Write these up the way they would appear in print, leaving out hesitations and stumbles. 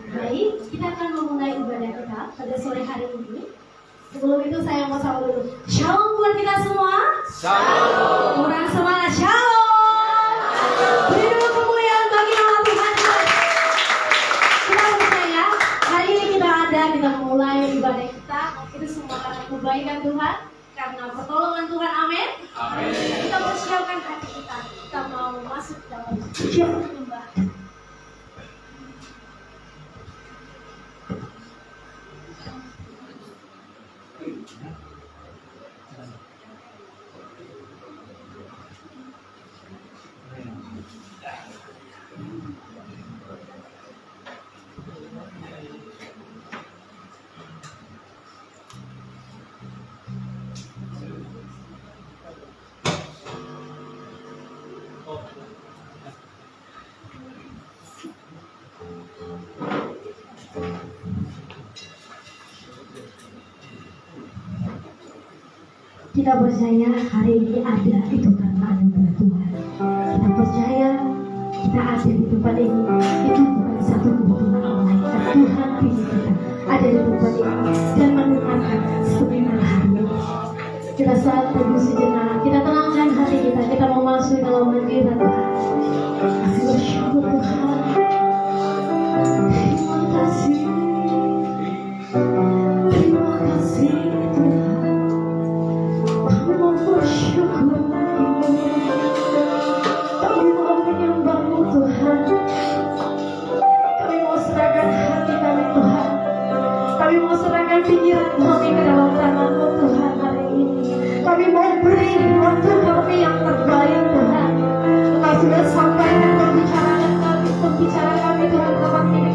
Baik, kita akan memulai ibadah kita pada sore hari ini. Sebelum itu saya mau sapa dulu. Shalom buat kita semua. Shalom. Kurang semangat. Shalom. Beri dulu kemuliaan bagi nama Tuhan. Kita percaya hari ini kita memulai ibadah kita itu semua karena kebaikan Tuhan, karena pertolongan Tuhan. Amin. Amin. Kita persiapkan hati kita. Kita mau masuk dalam pujian penyembahan. Kita percaya hari ini ada itu karena anugerah Tuhan. Kita percaya kita ada di tempat ini itu bukan satu kebetulan melainkan Tuhan pilih kita ada di tempat ini dan mendengarkan seminar hari ini. Kita saat teduh sejenak, kita tenangkan hati kita, kita mau masuk dalam hadirat Tuhan. Kasih bersyukur Tuhan. Terima kasih. Terima kasih Tuhan. Bersyukur kami mau menyembah-Mu Tuhan. Kami mau serahkan hati kami Tuhan. Kami mau serahkan pikiran kami ke dalam tangan-Mu Tuhan hari ini. Kami mau beri waktu kami yang terbaik Tuhan. Engkau sudah sampaikan pembicaraan kami Tuhan dalam ini.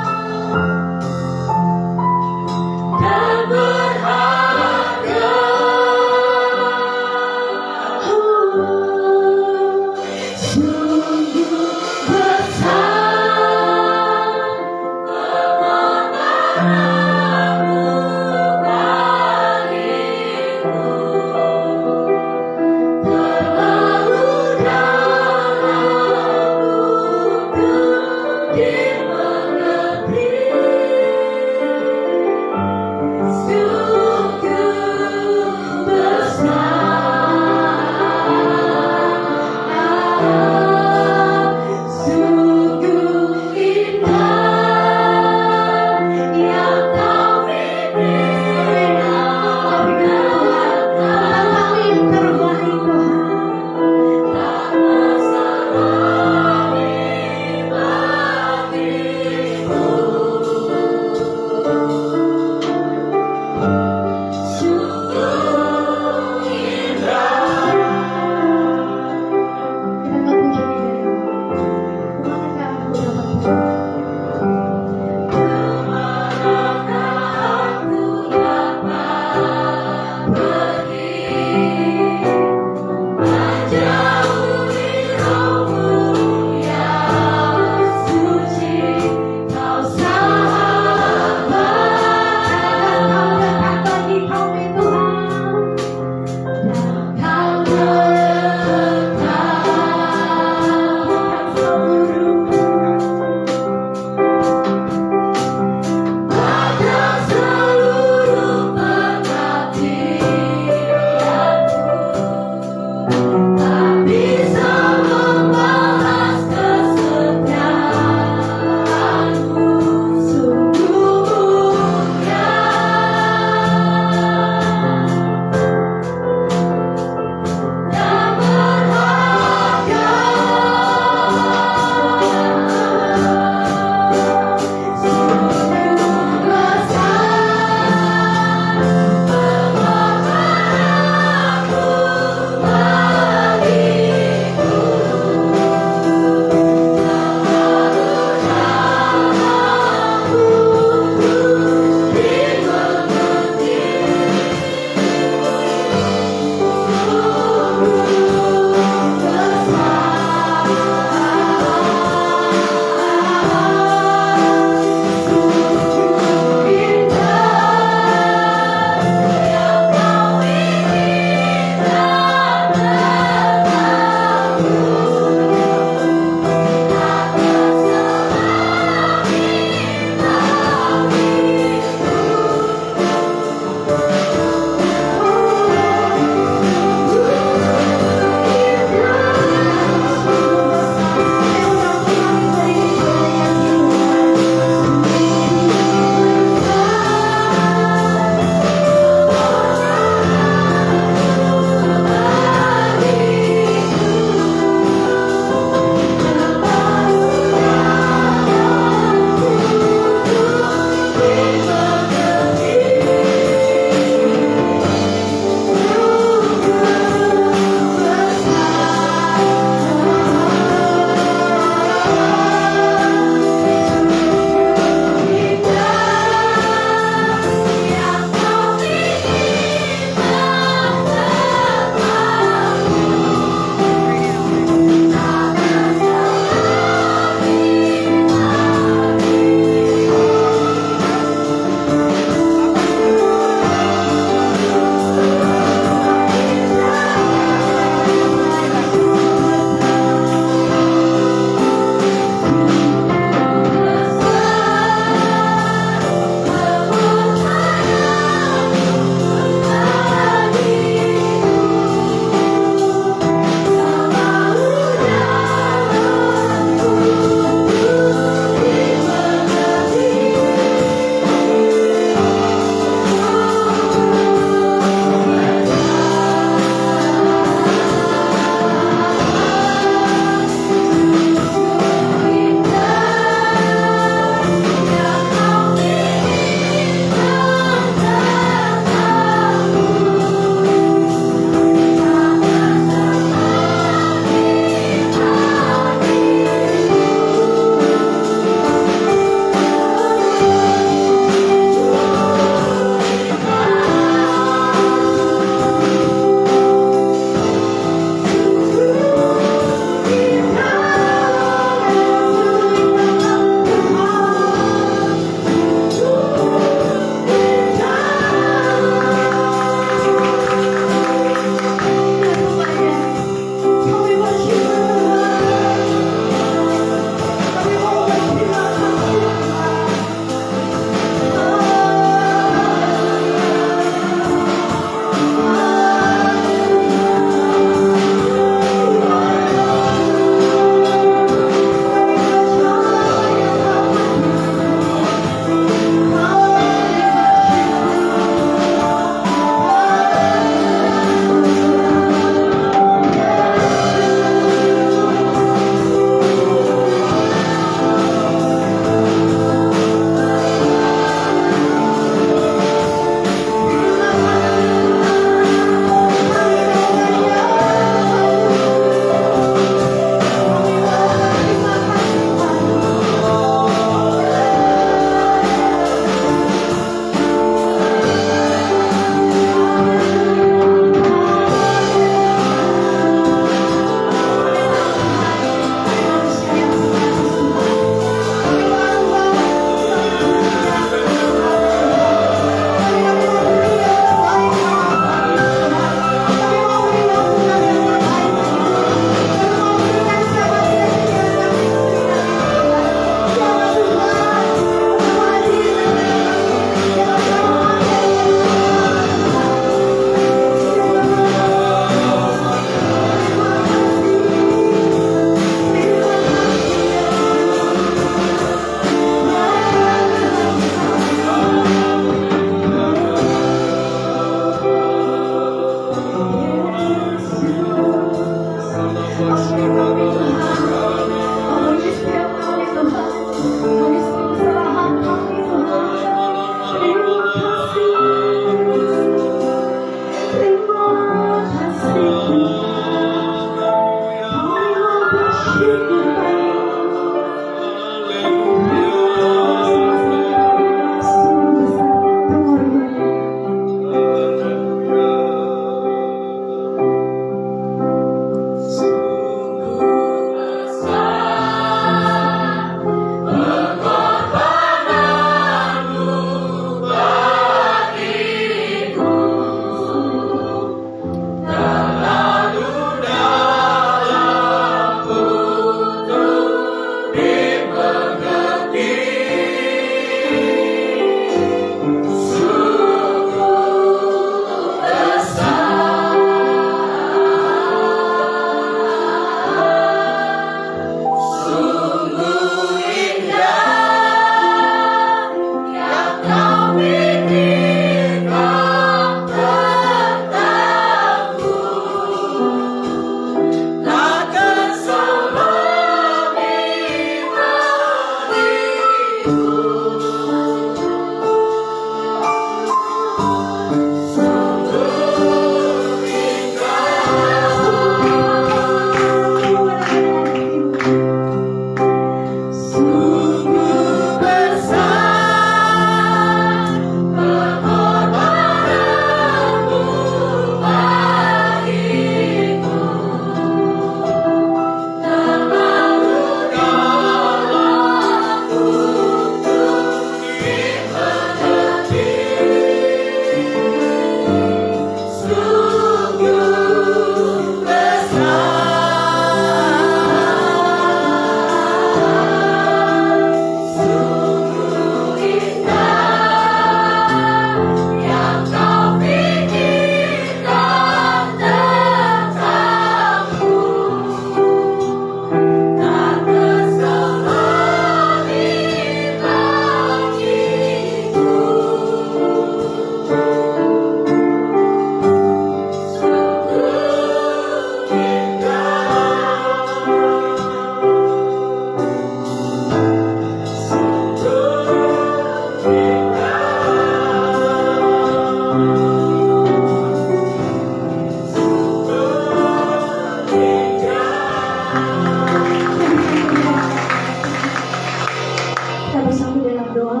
kita bersama dalam doa.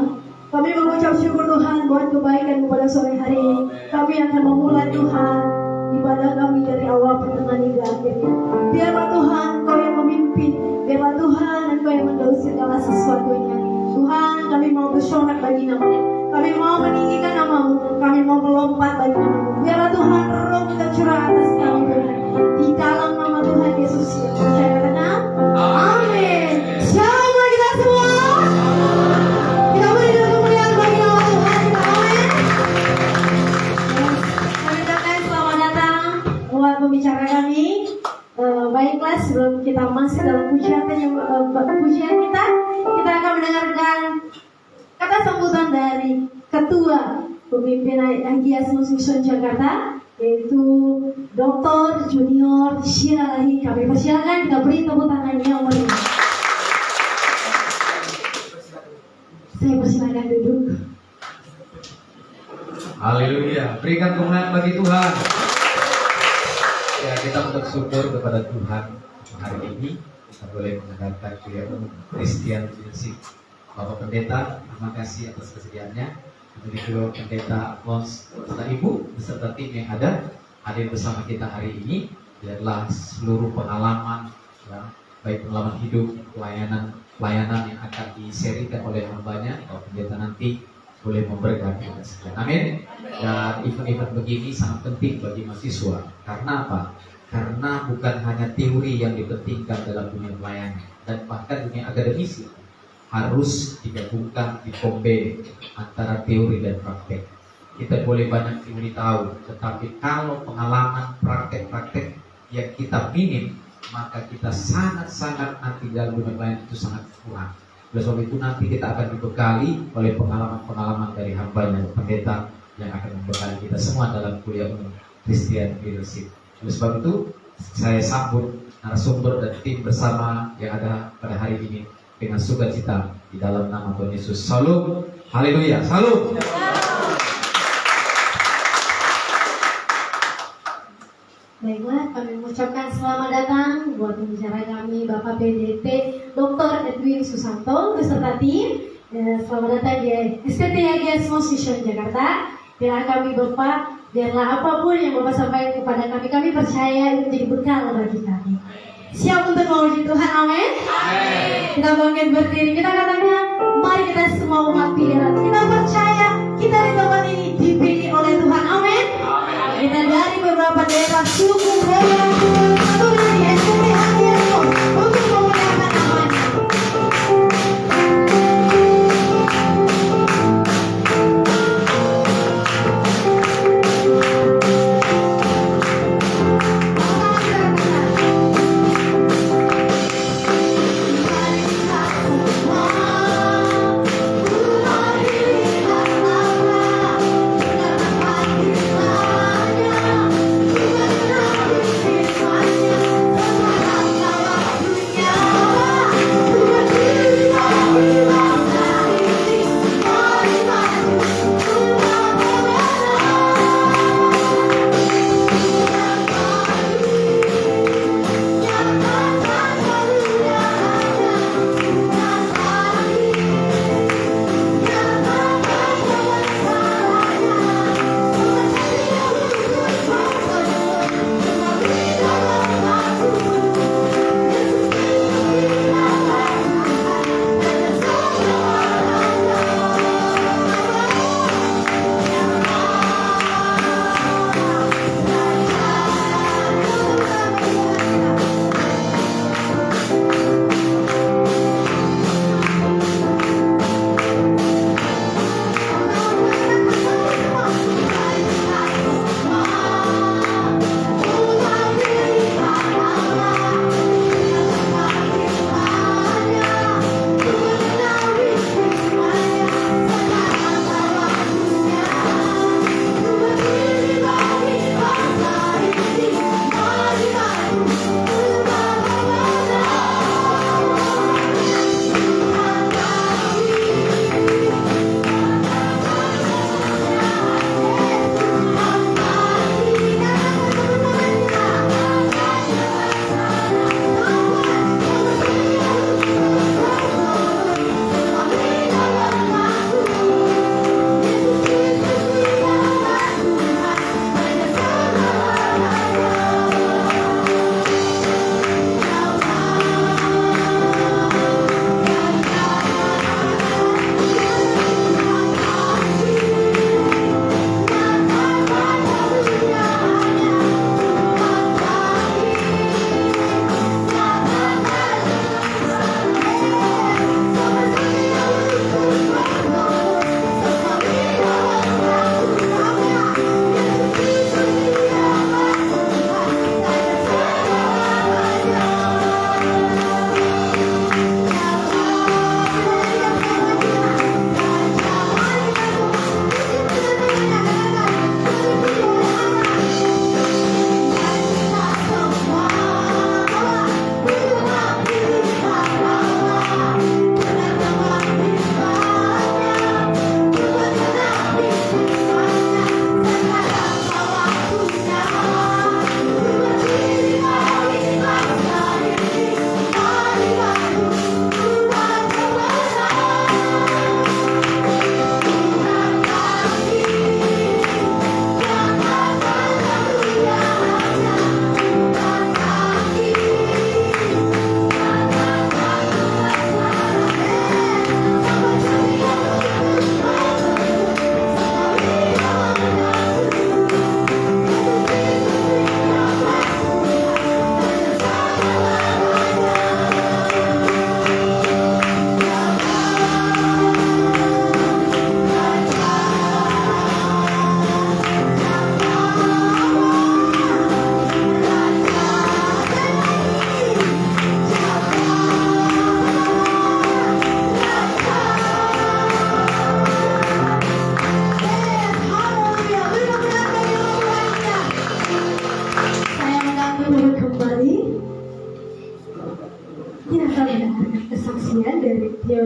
Kami mengucap syukur Tuhan buat kebaikan pada sore hari ini. Kami akan memulai Tuhan ibadah kami dari awal pertengahan hingga akhirnya. Biarlah Tuhan Engkau yang memimpin. Biarlah Tuhan Engkau yang mendaus segala sesuatunya. Tuhan, kami mau bersorak bagi nama-Mu. Kami mau meninggikan nama-Mu. Kami mau melompat bagi nama-Mu. Biarlah Tuhan roh kita curah atas kami Tuhan. Di dalam nama Tuhan Yesus. Saya katakan, amin. Shalom bagi kita semua. Kita beri kemuliaan bagi nama Tuhan. Amin. Kami ucapkan selamat datang buat pembicara kami. Baiklah, sebelum kita masuk dalam pujian kita akan mendengarkan kata sambutan dari Ketua Pemimpin Agias Mission Jakarta, yaitu Dr. Junior Syiralahi. Kami persilakan, kita beri tepuk tangan yang meriah. Saya persilakan duduk. Haleluya, berikan kemenangan bagi Tuhan. Ya, kita bersyukur kepada Tuhan hari ini kita boleh mendengarkan kuliah umum Christian Leadership. Bapak Pendeta, terima kasih atas kesediaannya. Demikian Pendeta Alphonse beserta Ibu beserta tim yang ada hadir bersama kita hari ini. Biarlah seluruh pengalaman, ya, baik pengalaman hidup, pelayanan yang akan diserikan oleh hambanya Bapak Pendeta nanti boleh memberkati kita sekalian. Amin. Dan event-event begini sangat penting bagi mahasiswa. Karena apa? Karena bukan hanya teori yang dipentingkan dalam dunia pelayanan, dan bahkan dunia akademisi harus digabungkan, dikombe antara teori dan praktek. Kita boleh banyak teori tahu, tetapi kalau pengalaman praktek-praktek yang kita minim, maka kita sangat-sangat nanti dalam dunia pelayanan itu sangat kurang. Oleh sebab itu nanti kita akan dibekali oleh pengalaman-pengalaman dari hambanya pendeta yang akan membekali kita semua dalam kuliah umum Christian Leadership. Oleh sebab itu saya sambut narasumber dan tim bersama yang ada pada hari ini dengan sukacita di dalam nama Tuhan Yesus. Salam, haleluya, salam. Baiklah, kami mengucapkan selamat datang buat pembicara kami Bapak PDT Dr. Edwin Susanto beserta tim. Selamat datang di STT Agias Mission Jakarta. Biarlah kami Bapak, biarlah apapun yang Bapak sampaikan kepada kami percaya itu menjadi bekal bagi kami. Siap untuk memuji Tuhan, amin. Kita bangkit berdiri, kita katakan, mari kita semua umat pilihan. Kita percaya kita di tempat ini dipilih oleh Tuhan, amin. Kita dari beberapa daerah suku, satu dari STT Agias untuk memuliakan namanya. Mari kita semua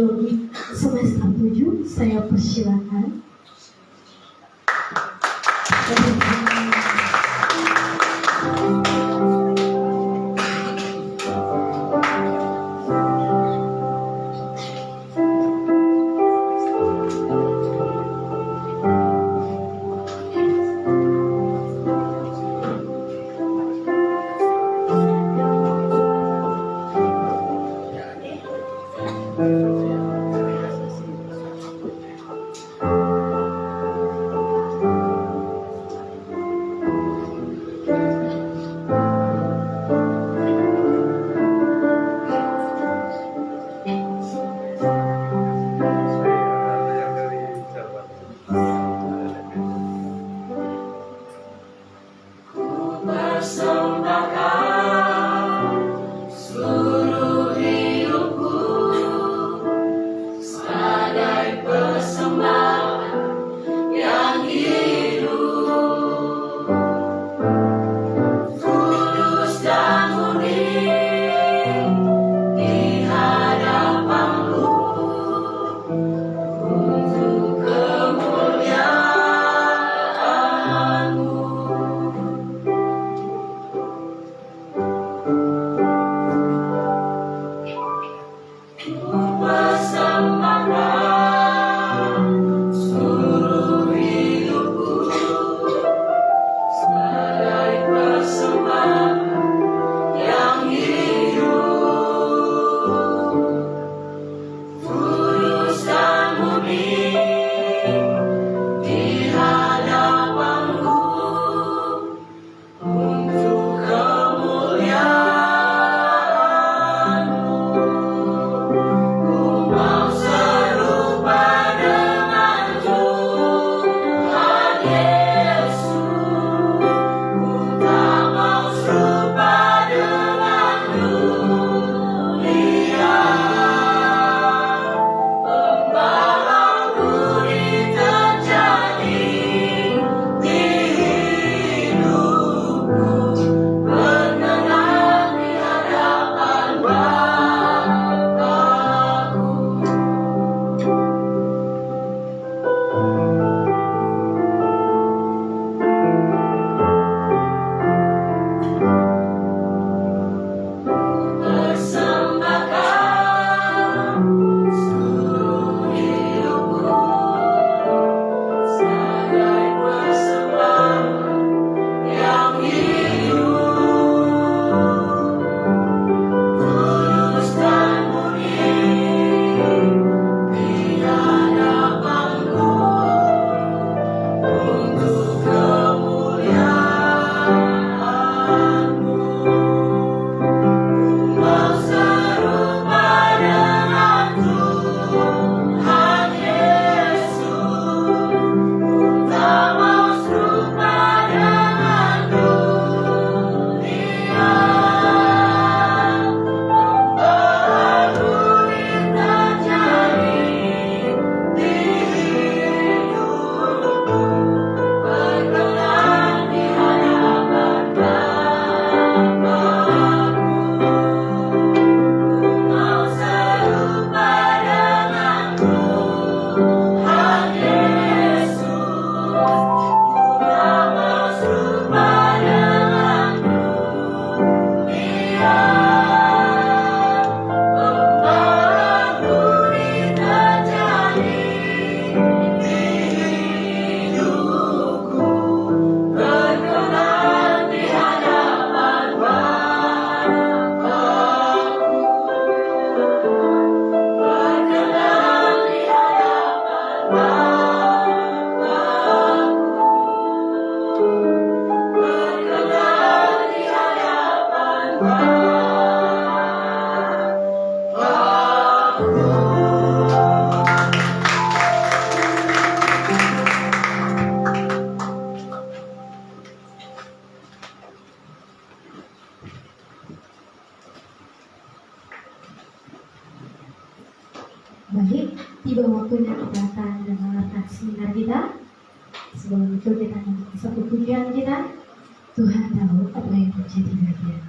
Biologi semester 7, saya persilakan. Baik, tiba waktunya kita akan mendengarkan seminar kita. Sebelum itu kita nyanyi satu pujian kita. Tuhan tahu apa yang terjadi bagian.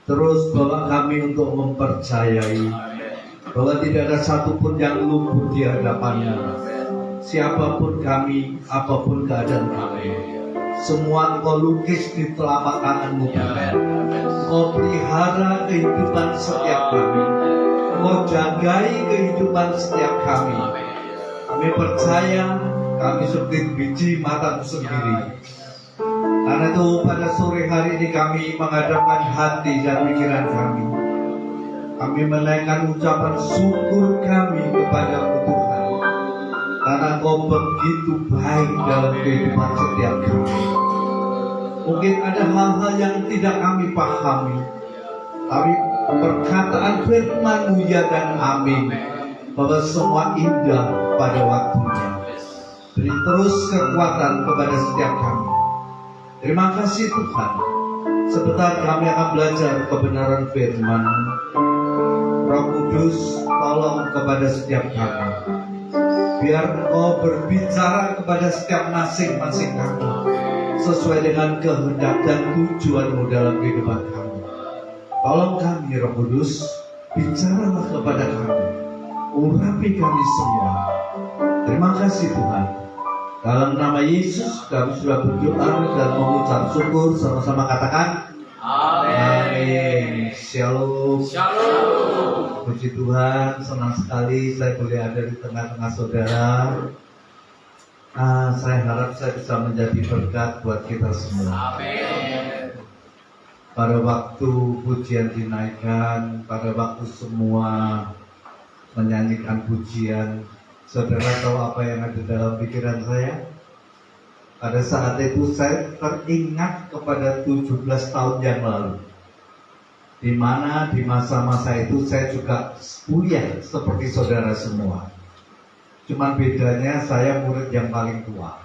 Terus bawa kami untuk mempercayai bahwa tidak ada satupun yang luput di hadapannya. Siapapun kami, apapun keadaan kami, semua Engkau lukis di telapak tangan-Mu. Engkau pelihara kehidupan setiap kami. Engkau jagai kehidupan setiap kami. Kami percaya kami seperti biji mata-Mu sendiri. Karena itu pada sore hari ini kami menghadapkan hati dan pikiran kami. Kami menaikkan ucapan syukur kami kepada Tuhan. Karena Engkau begitu baik dalam kehidupan setiap kami. Mungkin ada hal-hal yang tidak kami pahami, tapi perkataan firman-Mu ya dan amin, bahwa semua indah pada waktunya. Beri terus kekuatan kepada setiap kami. Terima kasih Tuhan. Sebentar kami akan belajar kebenaran firman. Roh Kudus, tolong kepada setiap kami. Biar Engkau berbicara kepada setiap masing-masing kami sesuai dengan kehendak dan tujuan-Mu dalam kehidupan kami. Tolong kami Roh Kudus, bicaralah kepada kami, urapi kami semua. Terima kasih Tuhan. Dalam nama Yesus kami sudah berdoa dan mengucap syukur. Sama-sama katakan amin. Shalom. Shalom. Puji Tuhan, senang sekali saya boleh ada di tengah-tengah saudara. Saya harap saya bisa menjadi berkat buat kita semua. Amin. Pada waktu pujian dinaikkan, pada waktu semua menyanyikan pujian, saudara tahu apa yang ada dalam pikiran saya? Pada saat itu saya teringat kepada 17 tahun yang lalu, di mana di masa-masa itu saya juga kuliah seperti saudara semua. Cuman bedanya saya murid yang paling tua.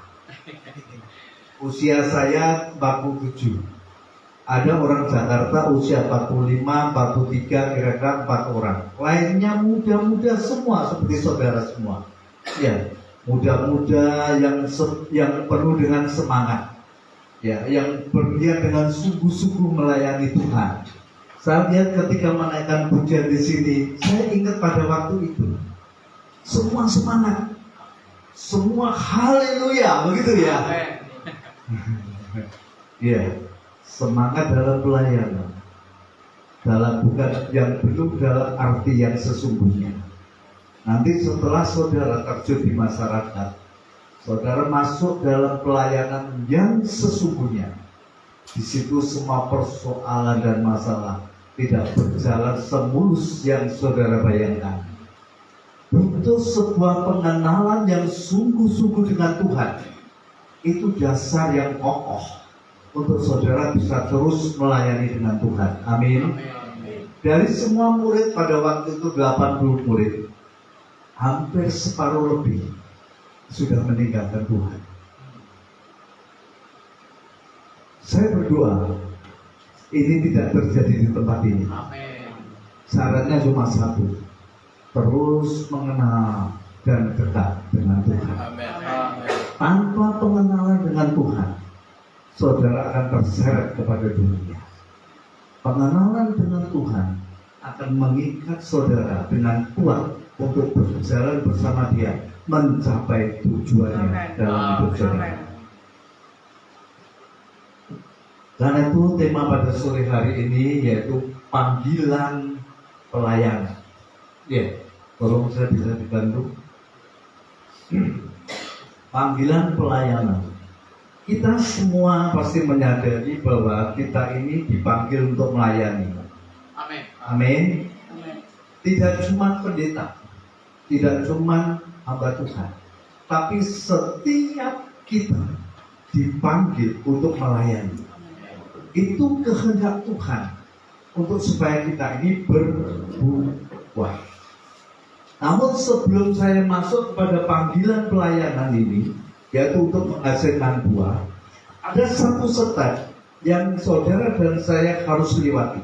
Usia saya 47. Ada orang Jakarta usia 45, 43, kira-kira 4 orang. Lainnya muda-muda semua seperti saudara semua. Ya, muda-muda yang penuh dengan semangat. Ya, yang berniat dengan sungguh-sungguh melayani Tuhan. Saya lihat ketika menaikkan pujian di sini, saya ingat pada waktu itu. Semua semangat, semua haleluya, begitu ya. Ya, semangat dalam pelayanan, bukan yang belum dalam arti yang sesungguhnya. Nanti setelah saudara terjun di masyarakat, saudara masuk dalam pelayanan yang sesungguhnya. Di situ semua persoalan dan masalah tidak berjalan semulus yang saudara bayangkan. Butuh sebuah pengenalan yang sungguh-sungguh dengan Tuhan. Itu dasar yang kokoh untuk saudara bisa terus melayani dengan Tuhan. Amin. Dari semua murid pada waktu itu 80 murid, hampir separuh lebih sudah meninggalkan Tuhan. Saya berdoa ini tidak terjadi di tempat ini. Syaratnya cuma satu, terus mengenal dan dekat dengan Tuhan. Tanpa pengenalan dengan Tuhan, saudara akan terseret kepada dunia. Pengenalan dengan Tuhan akan mengikat saudara dengan kuat untuk berjalan bersama Dia mencapai tujuannya dalam hidup saudara. Karena itu tema pada sore hari ini yaitu panggilan pelayanan. Ya, tolong saya bisa dibantu. Panggilan pelayanan. Kita semua pasti menyadari bahwa kita ini dipanggil untuk melayani. Amin. Amin. Tidak cuma pendeta, tidak cuma hamba Tuhan, tapi setiap kita dipanggil untuk melayani. Itu kehendak Tuhan untuk supaya kita ini berbuah. Namun sebelum saya masuk kepada panggilan pelayanan ini, yaitu untuk menghasilkan buah, ada satu step yang saudara dan saya harus lewati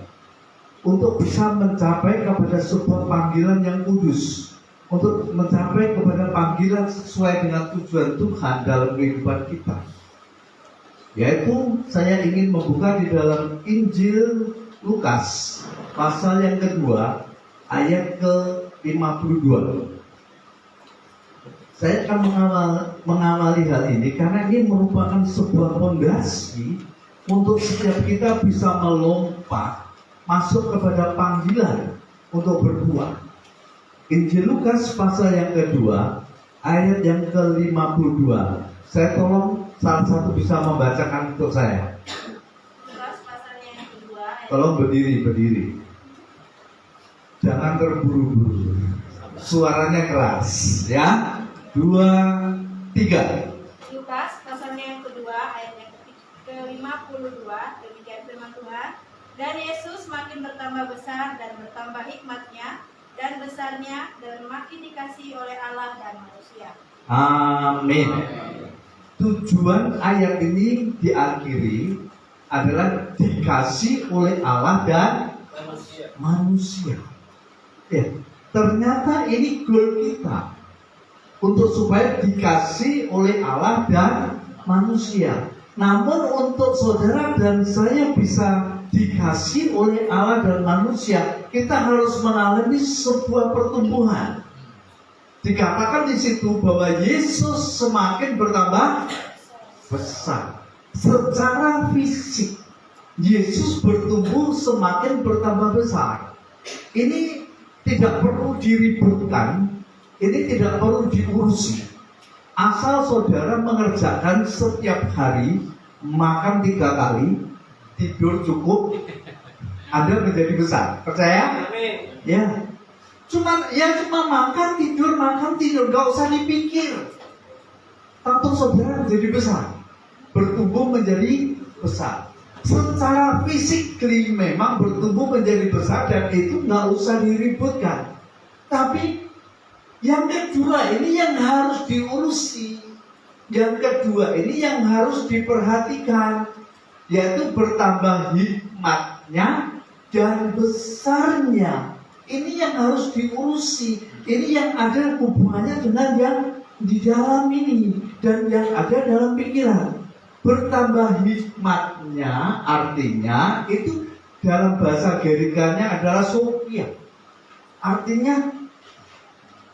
untuk bisa mencapai kepada sebuah panggilan yang kudus, untuk mencapai kepada panggilan sesuai dengan tujuan Tuhan dalam kehidupan kita. Yaitu saya ingin membuka di dalam Injil Lukas pasal yang kedua ayat ke-52. Saya akan mengawali hal ini karena ini merupakan sebuah fondasi untuk setiap kita bisa melompat masuk kepada panggilan untuk berbuat. Injil Lukas pasal yang kedua ayat yang ke-52. Saya tolong salah satu bisa membacakan untuk saya. Lukas pasalnya yang kedua ayat Tolong berdiri. Jangan terburu-buru. Suaranya keras, ya. 2, 3. Lukas pasalnya yang kedua ayat yang ke-52. Demikian firman Tuhan. Dan Yesus makin bertambah besar dan bertambah hikmatnya dan besarnya dan makin dikasihi oleh Allah dan manusia. Amin. Tujuan ayat ini diakhiri adalah dikasih oleh Allah dan manusia. Ya, ternyata ini goal kita untuk supaya dikasih oleh Allah dan manusia. Namun untuk saudara dan saya bisa dikasih oleh Allah dan manusia, kita harus mengalami sebuah pertumbuhan. Dikatakan di situ bahwa Yesus semakin bertambah besar. Secara fisik, Yesus bertumbuh semakin bertambah besar. Ini tidak perlu diributkan, ini tidak perlu diurusi. Asal saudara mengerjakan setiap hari, makan 3 kali, tidur cukup, Anda menjadi besar. Percaya? Ya. Cuma makan tidur, gak usah dipikir. Tentu saudara menjadi besar, bertumbuh menjadi besar. Secara fisik memang bertumbuh menjadi besar dan itu gak usah diributkan. Tapi yang kedua ini yang harus diurusi. Yang kedua ini yang harus diperhatikan, yaitu bertambah hikmatnya dan besarnya. Ini yang harus diurusi. Ini yang ada hubungannya dengan yang di dalam ini dan yang ada dalam pikiran. Bertambah hikmatnya artinya itu dalam bahasa Gerikanya adalah Sophia. Artinya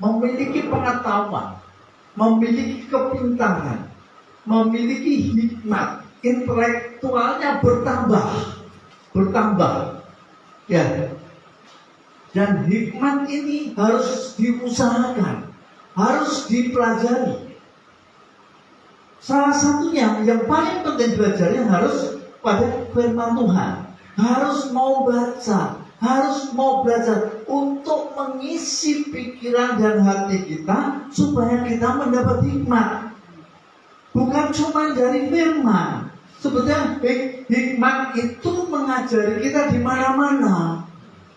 memiliki pengetahuan, memiliki kepintaran, memiliki hikmat, intelektualnya bertambah. Ya. Dan hikmat ini harus diusahakan, harus dipelajari. Salah satunya yang paling penting belajarnya harus pada firman Tuhan. Harus mau baca, harus mau belajar untuk mengisi pikiran dan hati kita supaya kita mendapat hikmat. Bukan cuma dari firman. Sebetulnya hikmat itu mengajari kita di mana-mana.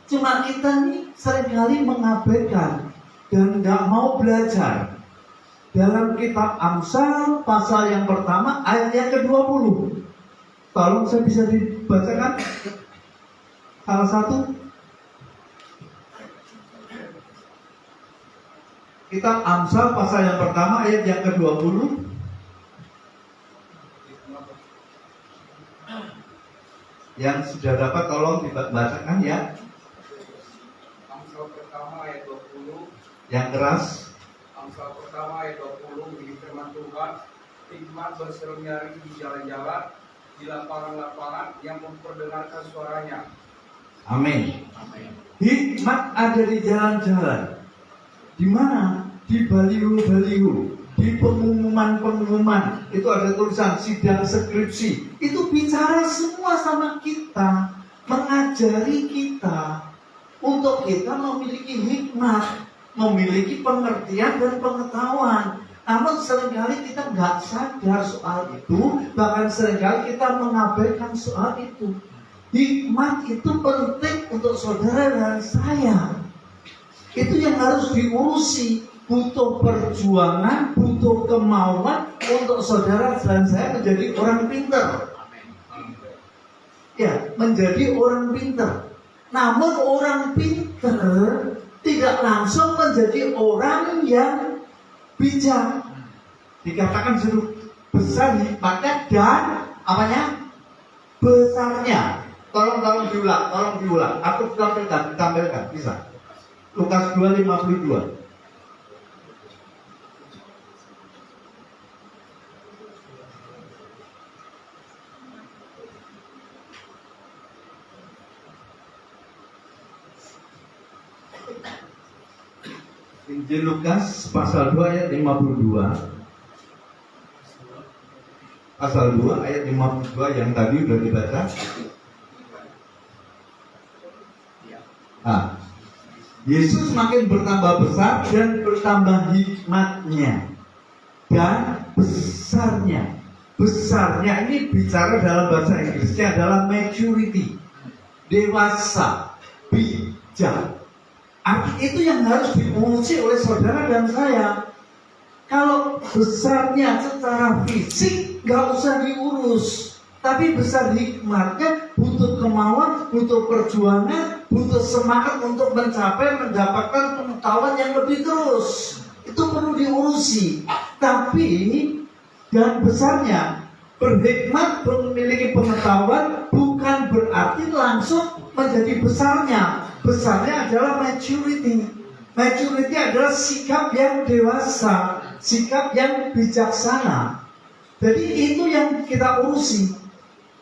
Cuma kita nih seringkali mengabaikan dan nggak mau belajar. Dalam kitab Amsal pasal yang pertama ayat yang ke-20. Tolong saya bisa dibacakan salah satu. Kitab Amsal pasal yang pertama ayat yang ke-20. Yang sudah dapat tolong dibacakan ya. Amsal pertama ayat 20. Yang keras. Amsal pertama ayat 20 begini firman Tuhan, hikmat berseru-nyari di jalan-jalan, di lapangan-lapangan yang memperdengarkan suaranya. Amin. Hikmat ada di jalan-jalan. Di mana? Di baliho-baliho, di pengumuman-pengumuman. Itu ada tulisan sidang skripsi. Itu bicara semua sama kita, mengajari kita untuk kita memiliki hikmat, memiliki pengertian dan pengetahuan. Namun seringkali kita nggak sadar soal itu, bahkan seringkali kita mengabaikan soal itu. Hikmat itu penting untuk saudara dan saya. Itu yang harus diurusi. Butuh perjuangan, butuh kemauan untuk saudara dan saya menjadi orang pintar. Ya, menjadi orang pintar. Namun orang pintar tidak langsung menjadi orang yang bijak. Dikatakan suruh besar hikmatnya dan apanya? Besarnya. Tolong diulang. Aku tampilkan, bisa. Lukas 2:52. Injil Lukas pasal 2 ayat 52. Pasal 2 ayat 52 yang tadi sudah dibaca. Yesus makin bertambah besar dan bertambah hikmatnya dan besarnya. Besarnya ini bicara dalam bahasa Inggrisnya adalah maturity, dewasa, bijak. Itu yang harus diurusi oleh saudara dan saya. Kalau besarnya secara fisik nggak usah diurus, tapi besar hikmatnya butuh kemauan, butuh perjuangan, butuh semangat untuk mendapatkan pengetahuan yang lebih terus. Itu perlu diurusi. Tapi dan besarnya berhikmat, memiliki pengetahuan bukan berarti langsung menjadi besarnya. Besarnya adalah maturity. Maturity adalah sikap yang dewasa, sikap yang bijaksana. Jadi itu yang kita urusi.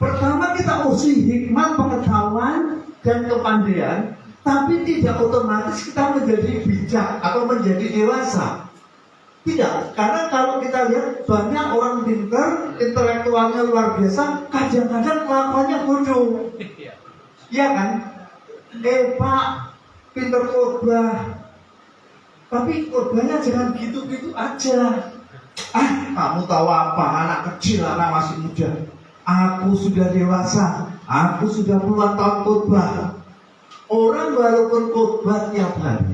Pertama kita urusi hikmat, pengetahuan, dan kepandaian, tapi tidak otomatis kita menjadi bijak atau menjadi dewasa. Tidak, karena kalau kita lihat banyak orang pintar, intelektualnya luar biasa, kadang-kadang kelakuannya bodoh. Iya kan? Pak, pintar khotbah, tapi khotbahnya jangan gitu-gitu aja. Kamu tahu apa? Anak kecil, anak masih muda. Aku sudah dewasa. Aku sudah puluhan tahun khotbah. Orang walaupun khotbah tiap hari,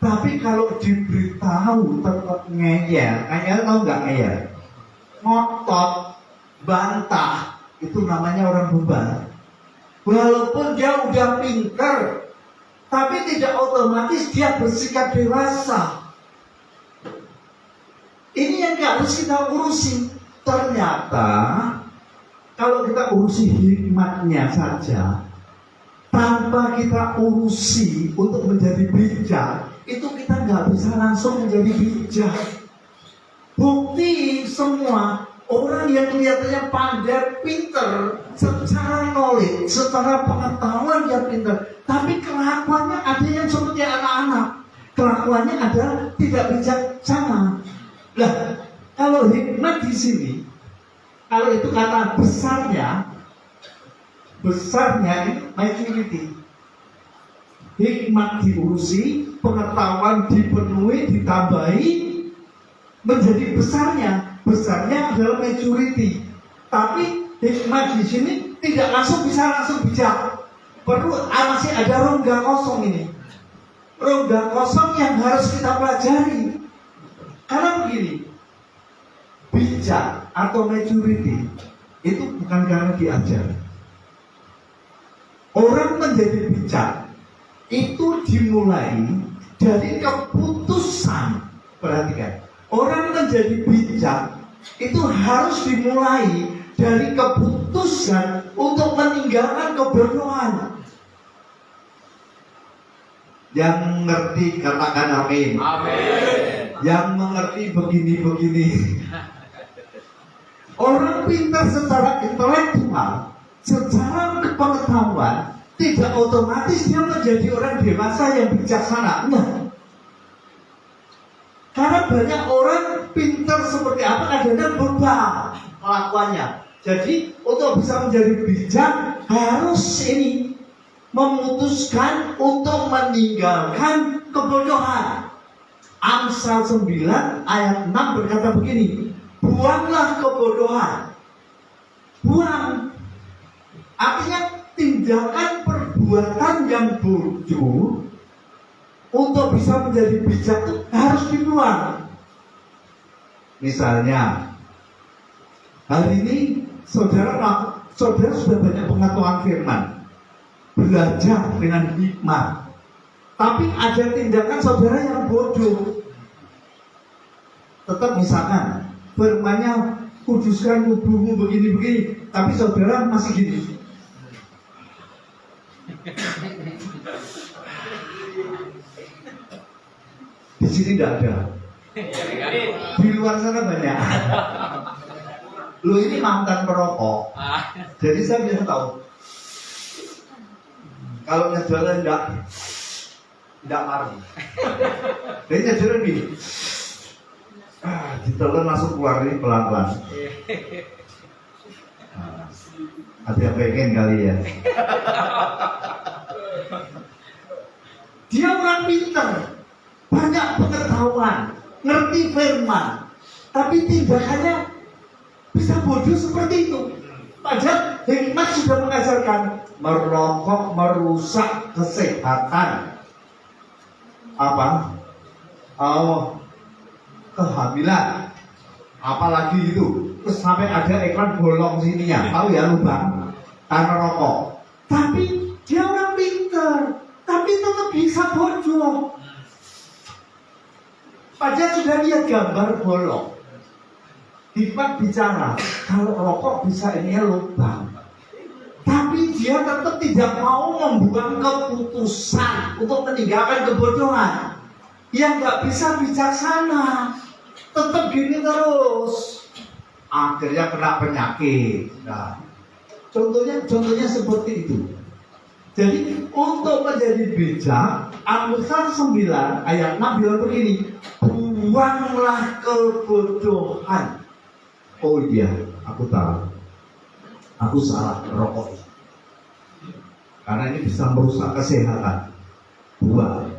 tapi kalau diberitahu tetap ngeyel. Ngeyel tahu nggak ngeyel? Ngotot, bantah. Itu namanya orang bebal. Walaupun dia udah pintar, tapi tidak otomatis dia bersikap dewasa. Ini yang harus kita urusi. Ternyata kalau kita urusi hikmatnya saja, tanpa kita urusi untuk menjadi bijak, itu kita nggak bisa langsung menjadi bijak. Bukti semua orang yang kelihatannya pandai, pintar, secara knowledge, secara pengetahuan dia pintar, tapi kelakuannya ada yang seperti anak-anak. Kelakuannya adalah tidak bijaksana. Nah, kalau hikmat di sini, kalau itu kata besarnya maturity. Hikmat diurusi, pengetahuan dipenuhi, ditambahi, menjadi besarnya. Besarnya adalah maturity. Tapi hikmat di sini tidak bisa langsung bijak. Masih ada rongga kosong ini. Rongga kosong yang harus kita pelajari. Karena begini, bijak atau maturity itu bukan karena diajar. Orang menjadi bijak itu dimulai dari keputusan. Perhatikan, orang menjadi bijak itu harus dimulai dari keputusan untuk meninggalkan kebodohan. Yang mengerti katakan amin. Amin. Yang mengerti begini-begini. Orang pintar secara intelektual, secara pengetahuan, tidak otomatis dia menjadi orang dewasa yang bijaksana. Enggak. Karena banyak orang pintar seperti apa kadang-kadang berubah kelakuannya. Jadi untuk bisa menjadi bijak harus ini memutuskan untuk meninggalkan kebodohan. Amsal 9 ayat 6 berkata begini, buanglah kebodohan. Buang artinya tindakan perbuatan yang bodoh untuk bisa menjadi bijak itu harus dibuang. Misalnya hari ini saudara sudah banyak pengetahuan firman, belajar dengan hikmat, tapi ada tindakan saudara yang bodoh. Tetap misalkan firmannya kuduskan tubuhmu begini-begini, tapi saudara masih gini. Di sini tidak ada. Di luar sana banyak. Lo ini mantan perokok. Jadi saya bisa tahu. Kalau nyejelnya tidak marah. Jadi nyejelnya nih. Ditelan masuk keluar ini pelan-pelan. Ada yang pengen kali ya. Dia orang pintar, banyak pengetahuan, ngerti firman, tapi tindakannya bisa bodoh seperti itu. Padahal hikmat sudah mengajarkan merokok merusak kesehatan. Apa? Oh, kehamilan. Apalagi itu. Terus sampai ada iklan bolong sininya. Tahu ya lubang karena rokok. Tapi dia orang pintar, tapi tetap bisa bodoh. Padahal sudah lihat gambar bolong. Hikmat bicara, kalau rokok bisa ini lubang. Tapi dia tetap tidak mau membuang keputusan untuk meninggalkan kebodohan. Yang nggak bisa bijaksana, tetap gini terus. Akhirnya kena penyakit. Nah, contohnya seperti itu. Jadi untuk menjadi bijak, Amsal 9 ayat 6 bilang begini, buanglah kebodohan. Oh iya, aku tahu. Aku salah merokok. Karena ini bisa merusak kesehatan. Buang.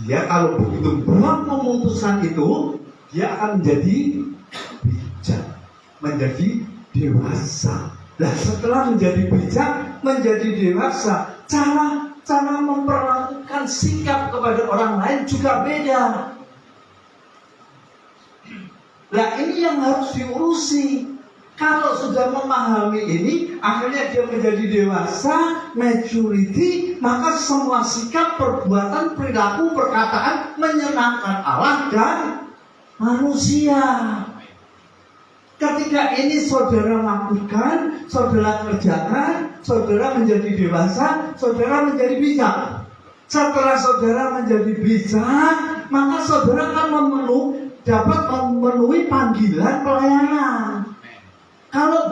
Dia kalau begitu buang memutuskan itu, dia akan menjadi bijak, menjadi dewasa. Nah setelah menjadi bijak, menjadi dewasa, cara memperlakukan sikap kepada orang lain juga beda. Nah ini yang harus diurusi. Kalau sudah memahami ini, akhirnya dia menjadi dewasa, maturity, maka semua sikap, perbuatan, perilaku, perkataan menyenangkan Allah dan manusia. Ketika ini saudara lakukan, saudara kerjakan, saudara menjadi dewasa, saudara menjadi bijak. Setelah saudara menjadi bijak, maka saudara akan dapat memenuhi panggilan pelayanan. Kalau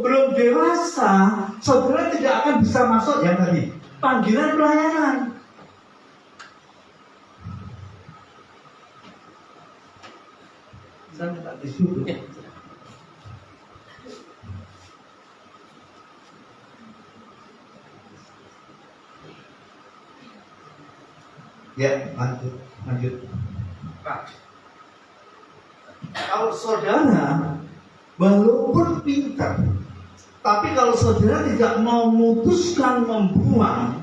belum dewasa, saudara tidak akan bisa masuk yang tadi, panggilan pelayanan. Saya minta tisu. Ya, lanjut. Kalau saudara walaupun pintar, tapi kalau saudara tidak mau memutuskan membuang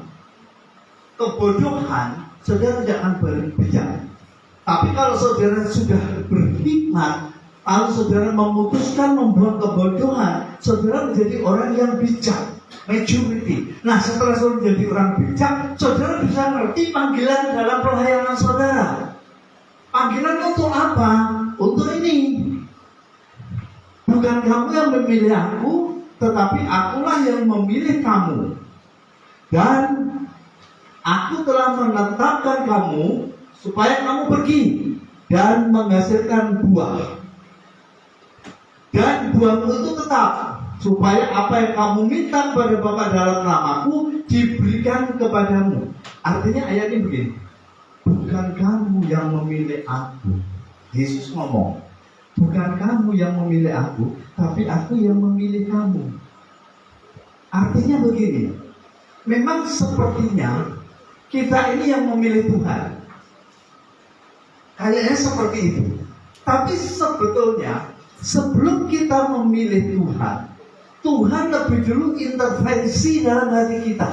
kebodohan, saudara tidak akan berbijak. Tapi kalau saudara sudah berhikmat, kalau saudara memutuskan membuang kebodohan, saudara menjadi orang yang bijak, maturity. Nah setelah saudara menjadi orang bijak, saudara bisa ngerti panggilan dalam pelayanan saudara. Panggilan untuk apa? Untuk ini. Bukan kamu yang memilih aku, tetapi akulah yang memilih kamu. Dan aku telah menetapkan kamu supaya kamu pergi dan menghasilkan buah. Dan buahmu itu tetap, supaya apa yang kamu minta kepada Bapa dalam namaku diberikan kepadamu. Artinya ayat ini begini, bukan kamu yang memilih aku. Yesus ngomong, bukan kamu yang memilih aku, tapi aku yang memilih kamu. Artinya begini, memang sepertinya kita ini yang memilih Tuhan. Kayaknya seperti itu. Tapi sebetulnya sebelum kita memilih Tuhan, Tuhan lebih dulu intervensi dalam hati kita.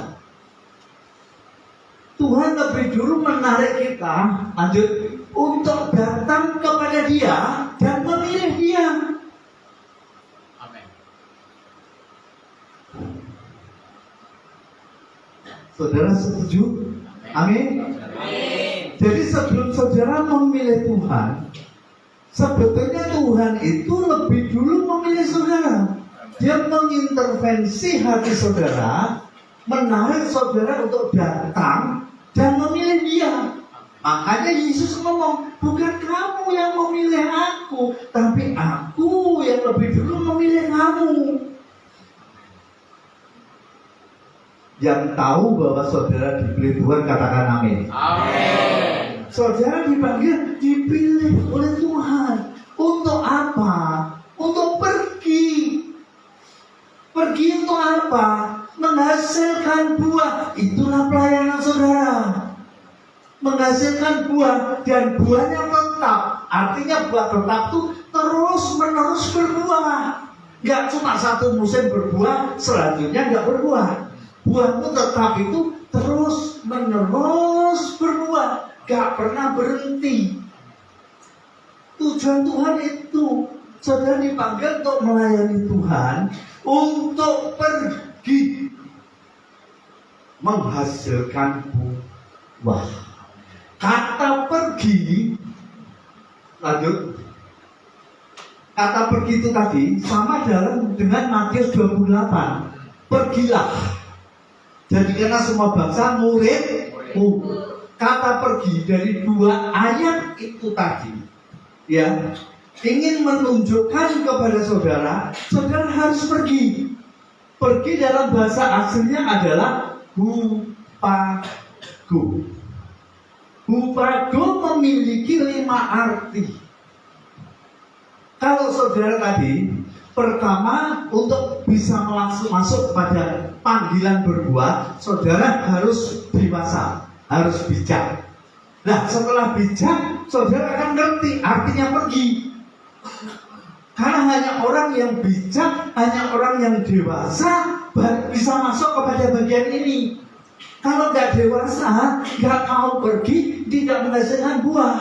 Tuhan lebih dulu menarik kita, lanjut, untuk datang kepada Dia dan memilih Dia. Amin. Saudara setuju? Amin. Amin. Jadi sebelum saudara memilih Tuhan, sebetulnya Tuhan itu lebih dulu memilih saudara. Dia mengintervensi hati saudara, menarik saudara untuk datang dan memilih Dia. Makanya Yesus ngomong, bukan kamu yang memilih aku, tapi aku yang lebih dulu memilih kamu. Yang tahu bahwa saudara dipilih Tuhan, katakan amin. Amin. Saudara dipanggil, dipilih oleh Tuhan. Untuk apa? Untuk pergi. Pergi untuk apa? Menghasilkan buah. Itulah pelayanan saudara. Menghasilkan buah, dan buahnya tetap. Artinya buah tetap itu terus menerus berbuah. Gak cuma satu musim berbuah, selanjutnya gak berbuah. Buahmu tetap itu terus menerus berbuah, gak pernah berhenti. Tujuan Tuhan itu, saudara dipanggil untuk melayani Tuhan, untuk pergi menghasilkan buah. Kata pergi, lanjut. Kata pergi itu tadi sama dengan Matius 28. Pergilah, jadikanlah semua bangsa muridmu. Kata pergi dari dua ayat itu tadi, ya, ingin menunjukkan kepada saudara, saudara harus pergi. Pergi dalam bahasa aslinya adalah hupago. Hupago memiliki 5 arti. Kalau saudara tadi, pertama untuk bisa langsung masuk pada panggilan berbuah, saudara harus dewasa, harus bijak. Nah, setelah bijak, saudara akan ngerti artinya pergi. Karena hanya orang yang bijak, hanya orang yang dewasa bisa masuk kepada bagian ini. Kalau nggak dewasa, nggak mau pergi, tidak menghasilkan buah.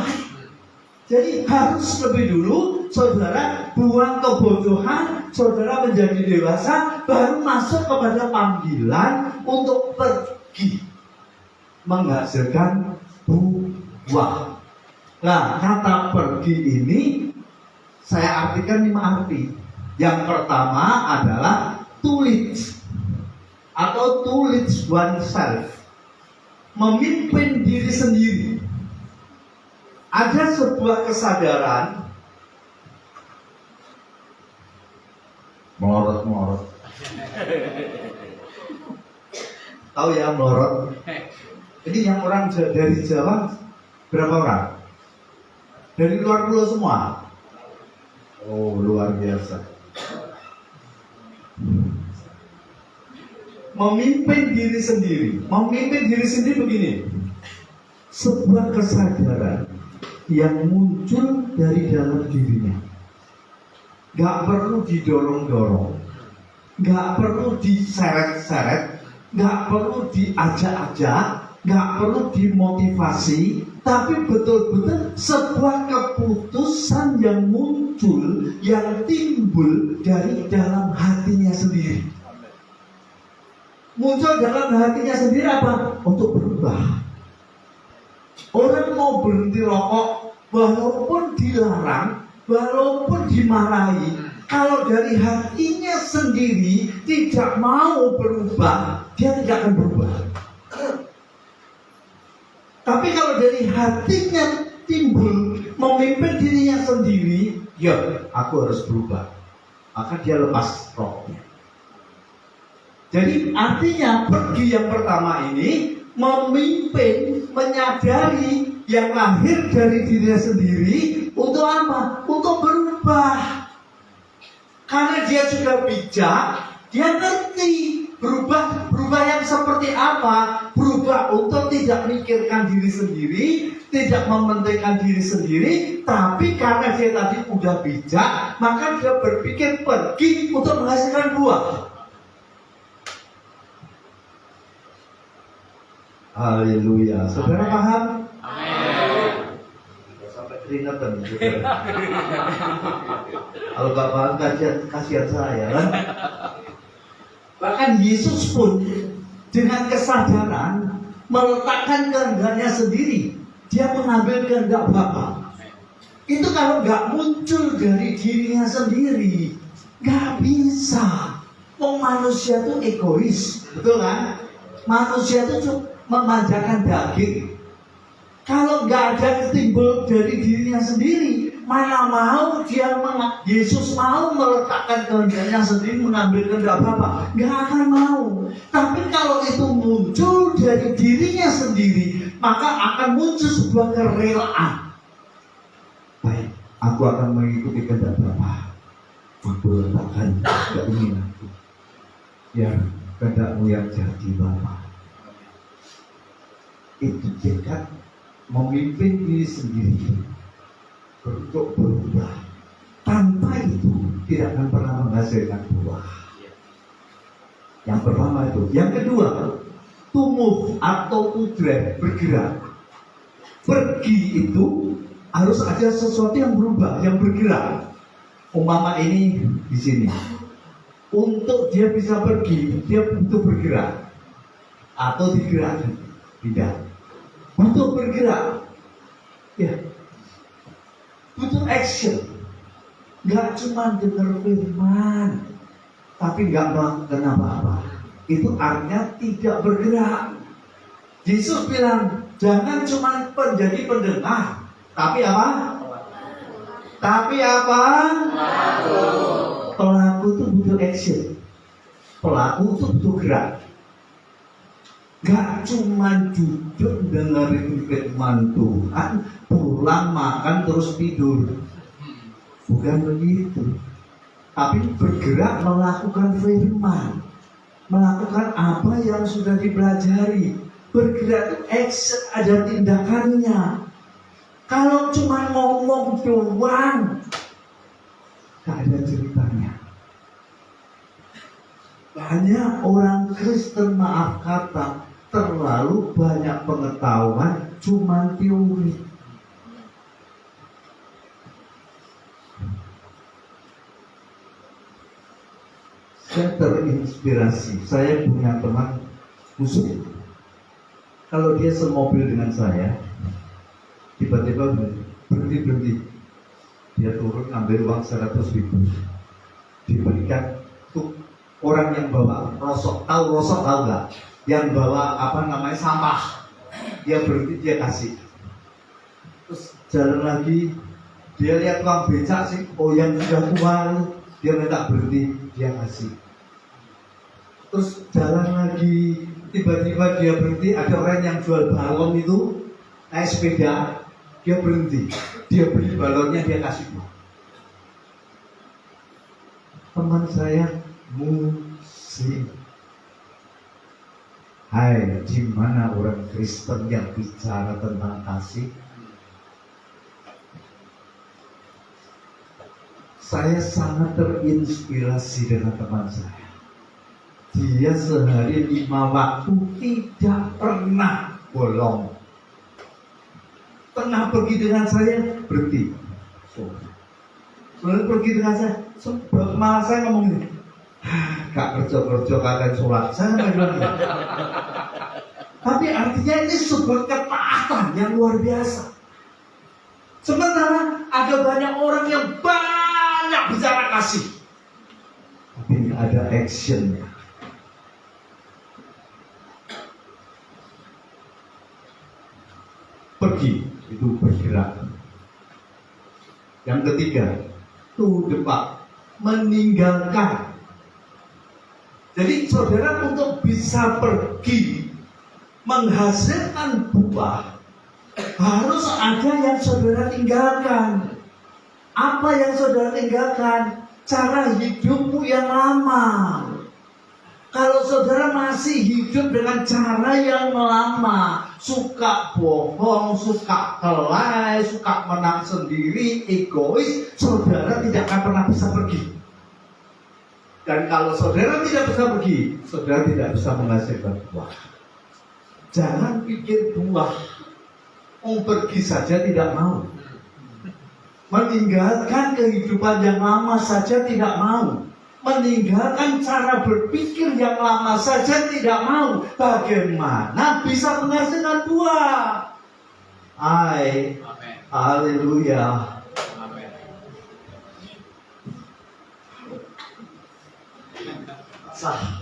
Jadi harus lebih dulu saudara buang kebodohan, saudara menjadi dewasa, baru masuk kepada panggilan untuk pergi menghasilkan buah. Nah, kata pergi ini saya artikan 5 arti. Yang pertama adalah to lead atau to lead oneself, memimpin diri sendiri. Ada sebuah kesadaran melorot. Tahu ya melorot? Ini yang orang dari Jawa berapa orang? Dari luar pulau semua? Oh, luar biasa. Memimpin diri sendiri. Memimpin diri sendiri begini. Sebuah kesadaran yang muncul dari dalam dirinya. Gak perlu didorong-dorong, gak perlu diseret-seret, gak perlu diajak-ajak, gak perlu dimotivasi, tapi betul-betul sebuah keputusan yang muncul, yang timbul dari dalam hatinya sendiri. Muncul dalam hatinya sendiri apa? Untuk berubah. Orang mau berhenti rokok, walaupun dilarang, walaupun dimarahi, kalau dari hatinya sendiri tidak mau berubah, dia tidak akan berubah. Tapi kalau dari hatinya timbul memimpin dirinya sendiri, ya aku harus berubah, maka dia lepas rokoknya. Jadi artinya pergi yang pertama ini memimpin, menyadari yang lahir dari dirinya sendiri untuk apa? Untuk berubah. Karena dia sudah bijak, dia ngerti berubah yang seperti apa. Berubah untuk tidak memikirkan diri sendiri, tidak mementingkan diri sendiri, tapi karena dia tadi udah bijak, maka dia berpikir pergi untuk menghasilkan buah. Haleluya. Saudara paham? Amin. Sampai keringatan. Kalau gak paham kasihan saya kan. Bahkan Yesus pun dengan kesadaran meletakkan kehendaknya sendiri. Dia mengambil kehendak Bapa. Itu kalau gak muncul dari dirinya sendiri, gak bisa. Manusia itu egois, betul kan? Manusia itu memanjakan daging. Kalau nggak ada ketimbang dari dirinya sendiri, mana mau Yesus mau meletakkan kehendaknya sendiri, mengambil kehendak Bapa? Nggak akan mau. Tapi kalau itu muncul dari dirinya sendiri, maka akan muncul sebuah kerelaan. Baik, aku akan mengikuti kehendak Bapa. Aku letakkan keinginanku, biar kehendakmu yang jadi Bapa. Itu tekad memimpin diri sendiri untuk berubah. Tanpa itu tidak akan pernah menghasilkan buah. Yang pertama itu. Yang kedua, tumbuh atau kudret, bergerak. Pergi itu harus ada sesuatu yang berubah, yang bergerak. Umpama ini di sini. Untuk dia bisa pergi, dia butuh bergerak atau digerakkan. Tidak. Butuh bergerak, ya, butuh action. Gak cuma dengar firman, tapi gak melakukan apa-apa. Itu artinya tidak bergerak. Yesus bilang, jangan cuma menjadi pendengar, tapi apa? Tapi apa? Pelaku itu butuh action. Pelaku itu butuh gerak. Gak cuma duduk dengerin firman Tuhan, pulang makan terus tidur. Bukan begitu. Tapi bergerak melakukan firman, melakukan apa yang sudah dipelajari. Bergerak itu action, ada tindakannya. Kalau cuma ngomong doang, gak ada ceritanya. Banyak orang Kristen, maaf kata, terlalu banyak pengetahuan, cuma teori. Saya terinspirasi. Saya punya teman muslim. Kalau dia semobil dengan saya, tiba-tiba berhenti. Dia turun ngambil uang 100.000, diberikan untuk orang yang bawa rosok. Tahu rosok, tahu nggak? Yang bawa sampah, dia berhenti, dia kasih. Terus jalan lagi, dia lihat tukang becak sih, yang sudah tua, dia minta berhenti, dia kasih. Terus jalan lagi, tiba-tiba dia berhenti, ada orang yang jual balon itu, naik sepeda, dia berhenti, dia beli balonnya, dia kasih. Teman saya muslim. Hai, di mana orang Kristen yang bicara tentang kasih? Saya sangat terinspirasi dengan teman saya. Dia sehari 5 waktu tidak pernah bolong. Tengah pergi dengan saya, berhenti. Lalu pergi dengan saya, malah saya ngomong ini, gak kerja-kerja kagak sholat. Saya bilang gitu. Tapi artinya ini sebuah ketaatan yang luar biasa. Sementara ada banyak orang yang banyak bicara kasih, tapi gak ada actionnya. Pergi itu bergerak. Yang ketiga, to depart, meninggalkan. Jadi saudara untuk bisa pergi menghasilkan buah, harus ada yang saudara tinggalkan. Apa yang saudara tinggalkan? Cara hidupmu yang lama. Kalau saudara masih hidup dengan cara yang lama, suka bohong, suka kelai, suka menang sendiri, egois, saudara tidak akan pernah bisa pergi. Dan kalau saudara tidak bisa pergi, saudara tidak bisa menghasilkan buah. Jangan pikir buah, pergi saja tidak mau. Meninggalkan kehidupan yang lama saja tidak mau. Meninggalkan cara berpikir yang lama saja tidak mau. Bagaimana bisa menghasilkan buah? Haleluya. Sah.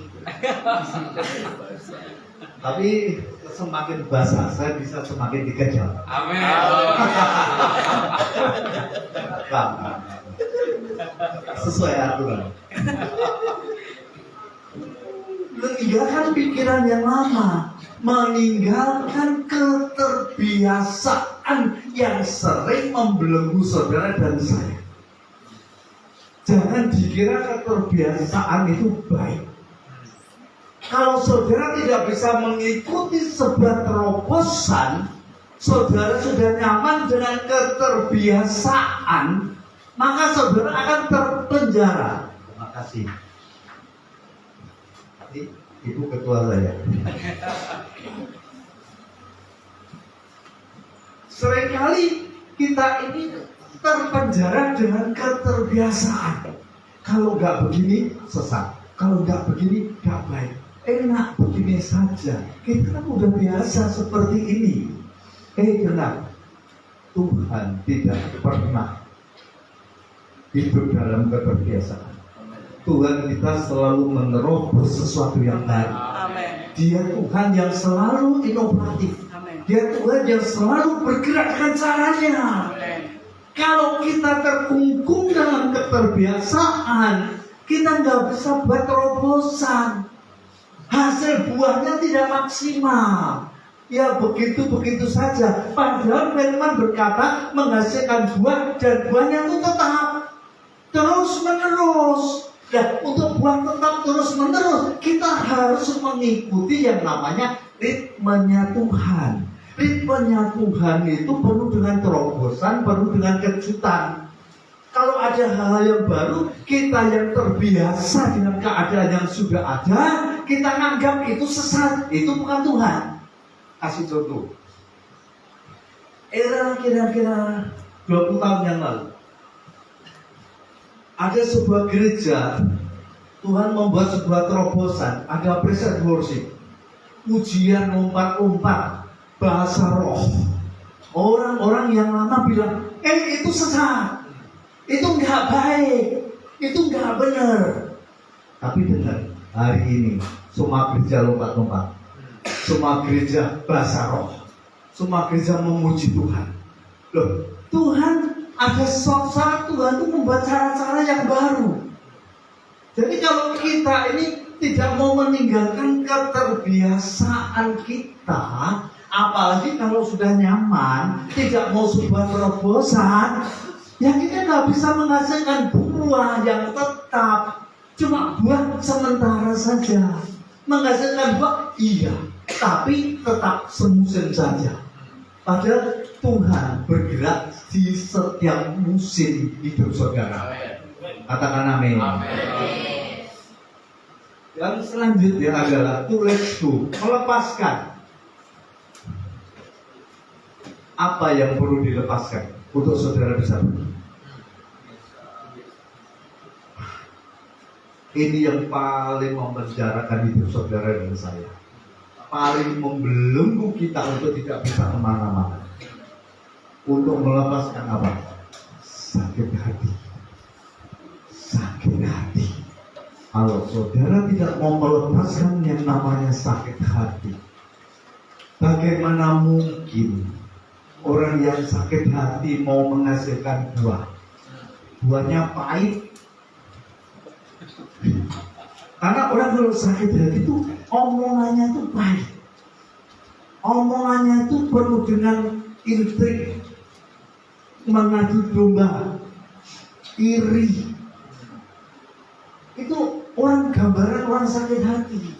Tapi semakin basah saya bisa semakin dikejar. Amin. Nah, sesuai aturan. Meninggalkan pikiran yang lama, meninggalkan keterbiasaan yang sering membelenggu saudara dan saya. Jangan dikira keterbiasaan itu baik. Kalau saudara tidak bisa mengikuti sebuah terobosan, saudara sudah nyaman dengan keterbiasaan, maka saudara akan terpenjara. Terima kasih. Ibu ketua saya. Seringkali kita ini terpenjara dengan keterbiasaan. Kalau nggak begini sesat, kalau nggak begini nggak baik. Enak begini saja. Kita kan udah biasa seperti ini. Kenapa? Tuhan tidak pernah hidup dalam keterbiasaan. Tuhan kita selalu menerobos sesuatu yang baru. Dia Tuhan yang selalu inovatif. Dia Tuhan yang selalu bergerak dengan caranya. Kalau kita terkungkung dalam keterbiasaan, kita nggak bisa buat terobosan. Hasil buahnya tidak maksimal. Ya begitu-begitu saja. Padahal firman berkata menghasilkan buah dan buahnya itu tetap terus menerus. Nah, untuk buah tetap terus menerus, kita harus mengikuti yang namanya ritmenya Tuhan. Ritmenya Tuhan itu penuh dengan terobosan, penuh dengan kejutan. Kalau ada hal yang baru, kita yang terbiasa dengan keadaan yang sudah ada, kita anggap itu sesat, itu bukan Tuhan. Kasih contoh. Era kira-kira 20 tahun yang lalu, ada sebuah gereja, Tuhan membuat sebuah terobosan, ada praise worship, ujian lompat-lompat, bahasa roh. Orang-orang yang lama bilang, itu sesat, itu nggak baik, itu nggak benar. Tapi dengar, hari ini semua gereja lompat-lompat, semua gereja bahasa roh, semua gereja memuji Tuhan. Loh, Tuhan ada saat Tuhan itu membuat cara-cara yang baru. Jadi kalau kita ini tidak mau meninggalkan keterbiasaan kita, apalagi kalau sudah nyaman, tidak mau sebuah terobosan, ya kita nggak bisa menghasilkan buah yang tetap. Cuma buah sementara saja. Menghasilkan buah, iya, tapi tetap semusim saja. Padahal Tuhan bergerak di setiap musim hidup saudara. Katakan amin. Yang selanjutnya adalah to let go, melepaskan. Apa yang perlu dilepaskan untuk saudara bisa? Ini yang paling memenjarakan hidup saudara dan saya, paling membelenggu kita untuk tidak bisa kemana-mana. Untuk melepaskan apa? Sakit hati. Sakit hati. Kalau saudara tidak mau melepaskan yang namanya sakit hati, bagaimana mungkin orang yang sakit hati mau menghasilkan buah? Buahnya pahit. Karena orang kalau sakit hati itu omongannya itu pahit. Omongannya itu penuh dengan intrik, mengadu domba, iri. Itu orang gambaran orang sakit hati.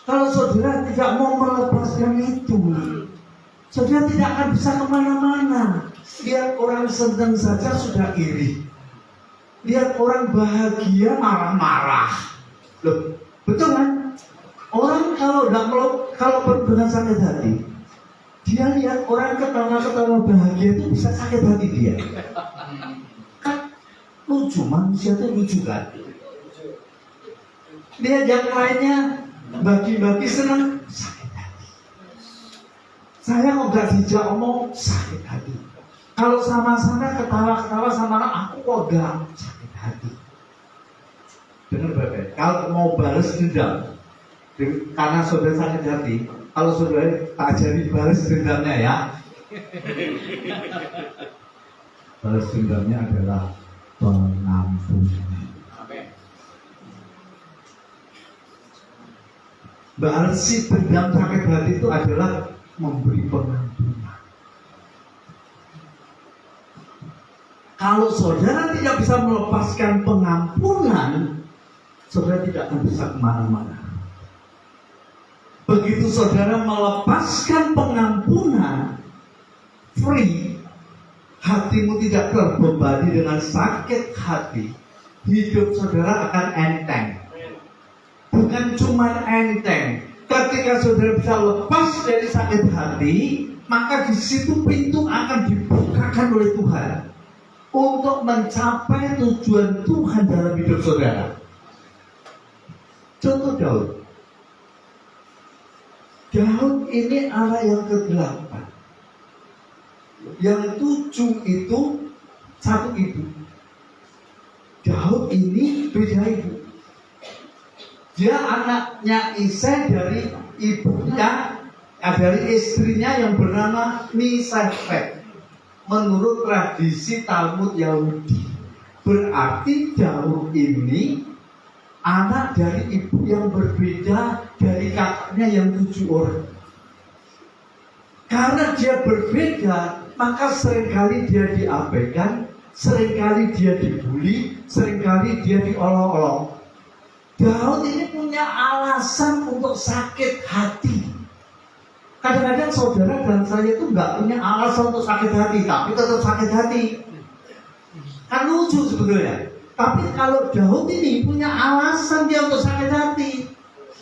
Kalau saudara tidak mau melepaskan itu, saudara tidak akan bisa kemana-mana. Lihat orang senang saja sudah iri. Lihat orang bahagia marah-marah. Loh, betul kan? Orang kalau penuh dengan sakit hati, dia lihat orang ketawa-ketawa bahagia itu bisa sakit hati dia. Kan lucu, manusia itu lucu kan? Lihat yang lainnya bagi-bagi senang, sakit hati. Saya kok gak dijak omong, sakit hati. Kalau sama-sama ketawa-ketawa sama orang, aku kok gak sakit hati. Dengar baik-baik, kalau mau balas dendam Karena saudara sakit hati, kalau saudara tak jadi balas dendamnya ya. Balas dendamnya adalah pengampunan. Balas dendam sakit hati itu adalah memberi pengampunan. Kalau saudara tidak bisa melepaskan pengampunan, saudara tidak akan bisa kemana-mana. Begitu saudara melepaskan pengampunan, free, hatimu tidak terbebani dengan sakit hati, hidup saudara akan enteng. Bukan cuma enteng, ketika saudara bisa lepas dari sakit hati, maka di situ pintu akan dibukakan oleh Tuhan untuk mencapai tujuan Tuhan dalam hidup saudara. Contoh Daud. Daud ini anak yang ke-8. Yang 7 itu satu ibu. Daud ini beda ibu. Dia anaknya Isai dari ibunya, dari istrinya yang bernama Misefet. Menurut tradisi Talmud Yahudi, berarti Daud ini anak dari ibu yang berbeda dari kakaknya yang 7 orang. Karena dia berbeda, maka seringkali dia diabaikan, seringkali dia dibully, seringkali dia diolok-olok. Daud ini punya alasan untuk sakit hati. Kadang-kadang saudara dan saya itu nggak punya alasan untuk sakit hati, tapi tetap sakit hati. Kan lucu sebetulnya. Tapi kalau Daud ini punya alasan dia untuk sakit hati,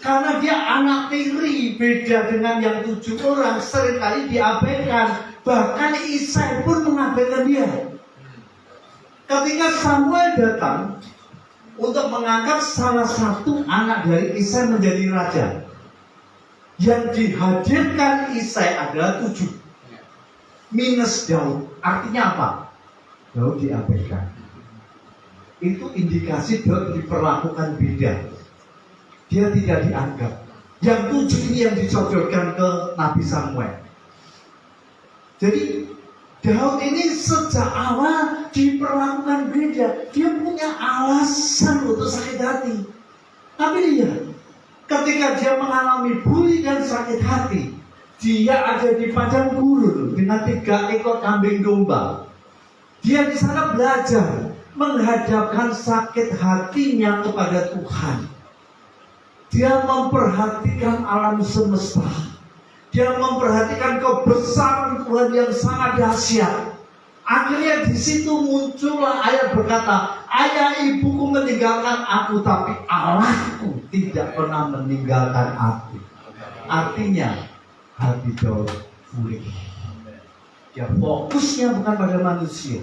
karena dia anak tiri, beda dengan yang 7 orang, seringkali diabaikan. Bahkan Isai pun mengabaikan dia. Ketika Samuel datang untuk mengangkat salah satu anak dari Isai menjadi raja, yang dihadirkan Isai adalah 7 minus Daud. Artinya apa? Daud diabaikan. Itu indikasi Daud diperlakukan beda. Dia tidak dianggap. Yang 7 ini yang disodorkan ke Nabi Samuel. Jadi Daud ini sejak awal diperlakukan beda. Dia punya alasan untuk sakit hati. Tapi lihat, ketika dia mengalami bully dan sakit hati, dia ada di padang gurun dengan 3 ekor kambing domba. Dia di sana belajar menghadapkan sakit hatinya kepada Tuhan. Dia memperhatikan alam semesta. Dia memperhatikan kebesaran Tuhan yang sangat dahsyat. Akhirnya di situ muncullah ayat berkata, ayah ibuku meninggalkan aku, tapi Allahku tidak pernah meninggalkan aku. Artinya hati Daud pulih. Dia fokusnya bukan pada manusia.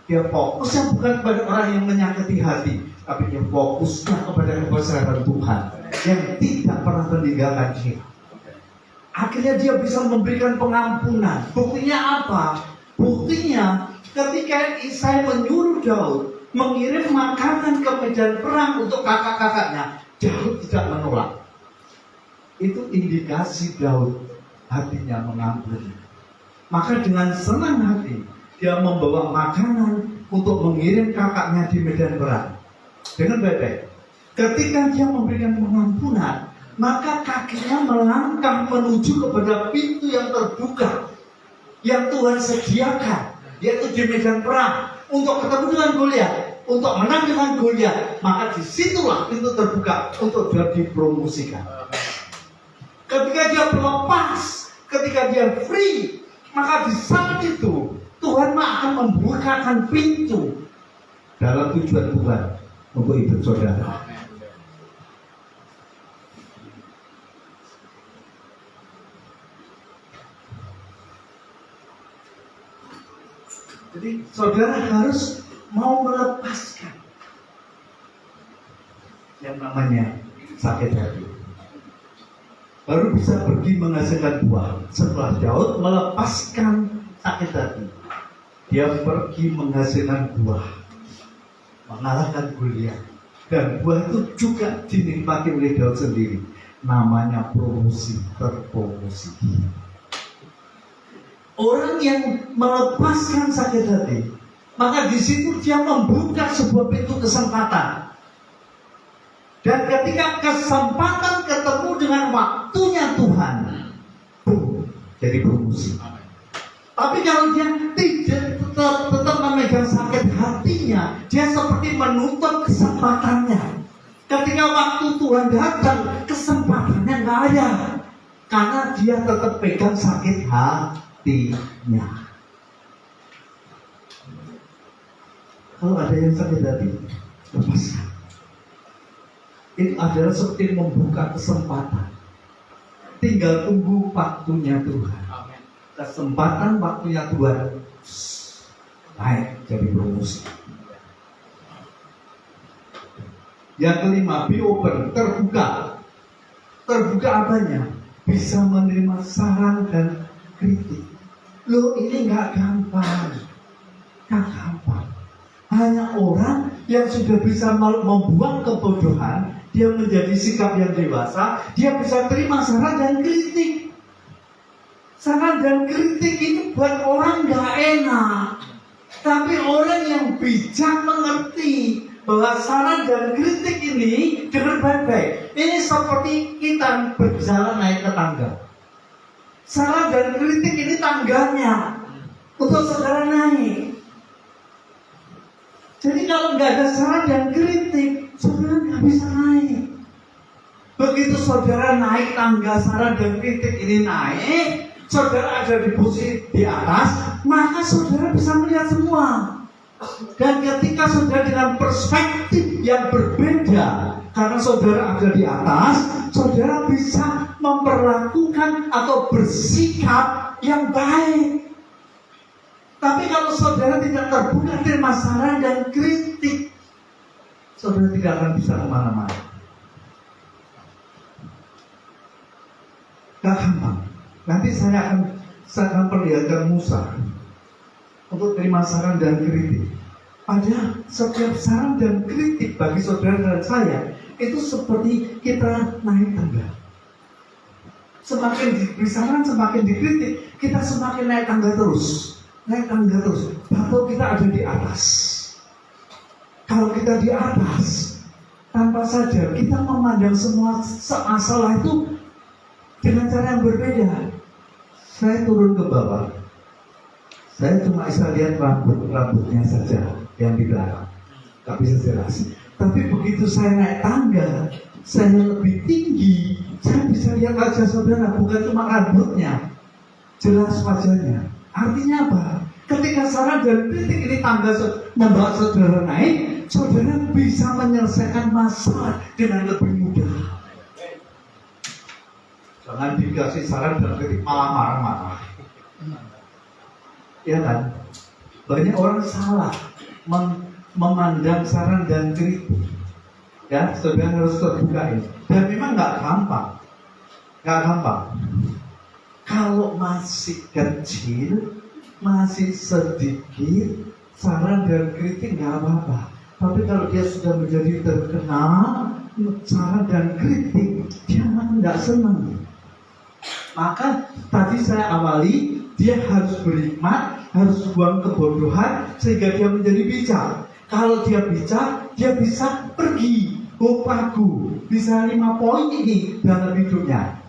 Dia fokusnya bukan pada orang yang menyakiti hati, tapi dia fokusnya kepada kebesaran Tuhan yang tidak pernah meninggalkan dia. Akhirnya dia bisa memberikan pengampunan. Buktinya apa? Buktinya ketika Isai menyuruh Daud mengirim makanan ke medan perang untuk kakak-kakaknya, Daud tidak menolak. Itu indikasi Daud hatinya mengampuni. Maka dengan senang hati dia membawa makanan untuk mengirim kakaknya di medan perang. Dengan baik-baik. Ketika dia memberikan pengampunan, maka kakinya melangkah menuju kepada pintu yang terbuka yang Tuhan sediakan, yaitu di medan perang, untuk ketemu dengan Goliat, untuk menang dengan Goliat. Maka disitulah pintu terbuka untuk dia dipromosikan. Ketika dia berlepas, ketika dia free, maka di saat itu Tuhan akan membukakan pintu dalam tujuan Tuhan untuk hidup saudara. Jadi saudara harus mau melepaskan yang namanya sakit hati. Baru bisa pergi menghasilkan buah. Setelah Daud melepaskan sakit hati, dia pergi menghasilkan buah, mengalahkan Goliat. Dan buah itu juga dinikmati oleh Daud sendiri. namanya promosi, terpromosi. Orang yang melepaskan sakit hati, maka di situ dia membuka sebuah pintu kesempatan. Dan ketika kesempatan ketemu dengan waktunya Tuhan, boom, jadi promosi. Tapi kalau dia tidak tetap memegang sakit hatinya, dia seperti menutup kesempatannya. Ketika waktu Tuhan datang, kesempatannya nggak ada, karena dia tetap pegang sakit hatinya. Kalau ada yang sakit hati, lepaskan. Itu adalah seperti membuka kesempatan. Tinggal tunggu waktunya Tuhan. Kesempatan waktunya Tuhan, naik jadi promosi. Yang kelima, be open, terbuka. Terbuka apanya? Bisa menerima saran dan kritik. Loh, ini nggak gampang. Nggak gampang. Hanya orang yang sudah bisa membuang kebodohan, dia menjadi sikap yang dewasa, dia bisa terima saran dan kritik. Saran dan kritik itu buat orang nggak enak. Tapi orang yang bijak mengerti bahwa saran dan kritik ini dengan baik-baik. Ini seperti kita berjalan naik ke tangga. Saran dan kritik ini tangganya untuk saudara naik. Jadi kalau nggak ada saran dan kritik, saudara nggak bisa naik. Begitu saudara naik tangga saran dan kritik ini naik, saudara ada di posisi di atas, maka saudara bisa melihat semua. Dan ketika saudara dengan perspektif yang berbeda, karena saudara ada di atas, saudara bisa memperlakukan atau bersikap yang baik. Tapi kalau saudara tidak terbuka terima saran dan kritik, saudara tidak akan bisa kemana-mana. Gak gampang. Nanti saya akan perlihatkan Musa untuk terima saran dan kritik. Padahal setiap saran dan kritik bagi saudara dan saya itu seperti kita naik tangga. Semakin diberi saran, semakin dikritik, kita semakin naik tangga terus. Naik tangga terus. Atau kita ada di atas. Kalau kita di atas, tanpa sadar kita memandang semua masalah itu dengan cara yang berbeda. Saya turun ke bawah. Saya cuma bisa lihat rambutnya saja yang di belakang, tak bisa jelas. Tapi begitu saya naik tangga, saya lebih tinggi, saya bisa lihat wajah saudara, bukan cuma rambutnya, jelas wajahnya. Artinya apa? Ketika saran dan kritik ini tangga membawa saudara naik, saudara bisa menyelesaikan masalah dengan lebih mudah. Jangan dikasih saran dan kritik malah marah-marah. Ya kan? Banyak orang salah memandang saran dan kritik. Ya, saudara harus terbuka ini. Dan memang nggak gampang. Kalau masih kecil, masih sedikit, saran dan kritik nggak apa-apa. Tapi kalau dia sudah menjadi terkenal, saran dan kritik, dia nggak senang. Maka tadi saya awali, dia harus berhikmat, harus buang kebodohan sehingga dia menjadi bijak. Kalau dia bijak, dia bisa pergi, pagu, bisa 5 poin ini dalam hidupnya.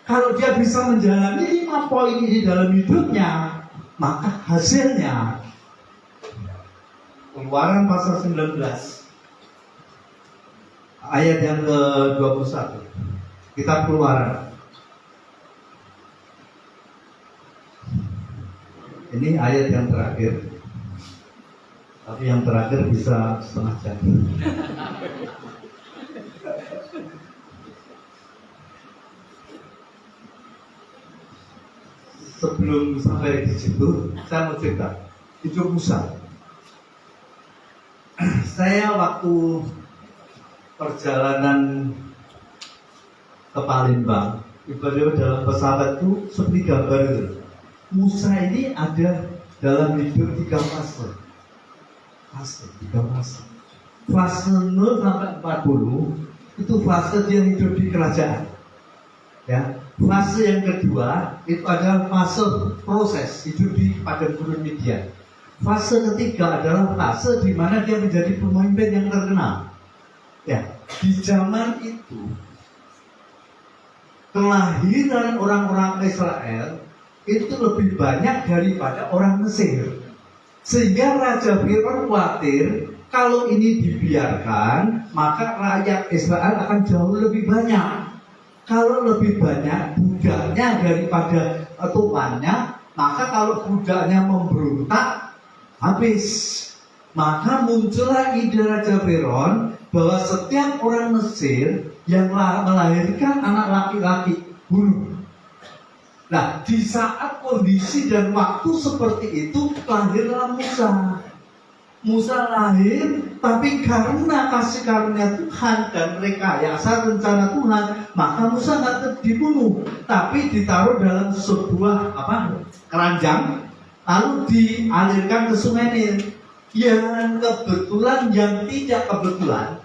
Kalau dia bisa menjalani 5 poin ini dalam hidupnya, maka hasilnya Keluaran pasal 19 ayat yang ke-21. Kitab Keluaran. Ini ayat yang terakhir. Tapi yang terakhir bisa setengah jam. Sebelum sampai di situ, saya mau cerita hidup Musa. Saya waktu perjalanan ke Palembang, ibadah dalam pesawat itu seperti gambar itu. Musa ini ada dalam hidup 3 fase. Fase 0 sampai 40 itu fase dia hidup di kerajaan. Ya, fase yang kedua itu adalah fase proses hidup di padang gurun Midian. Fase ketiga adalah fase di mana dia menjadi pemimpin yang terkenal. Ya, di zaman itu kelahiran orang-orang Israel itu lebih banyak daripada orang Mesir. Sehingga Raja Firaun khawatir kalau ini dibiarkan, maka rakyat Israel akan jauh lebih banyak. Kalau lebih banyak budaknya daripada tuannya, maka kalau budaknya memberontak, habis. Maka muncullah ide Raja Firaun bahwa setiap orang Mesir yang melahirkan anak laki-laki bunuh. Nah, di saat kondisi dan waktu seperti itu lahirlah Musa. Musa lahir, tapi karena kasih karunia Tuhan dan rekayasa rencana Tuhan, maka Musa nggak dibunuh, tapi ditaruh dalam sebuah keranjang, lalu dialirkan ke Sungai Nil. Yang kebetulan, yang tidak kebetulan,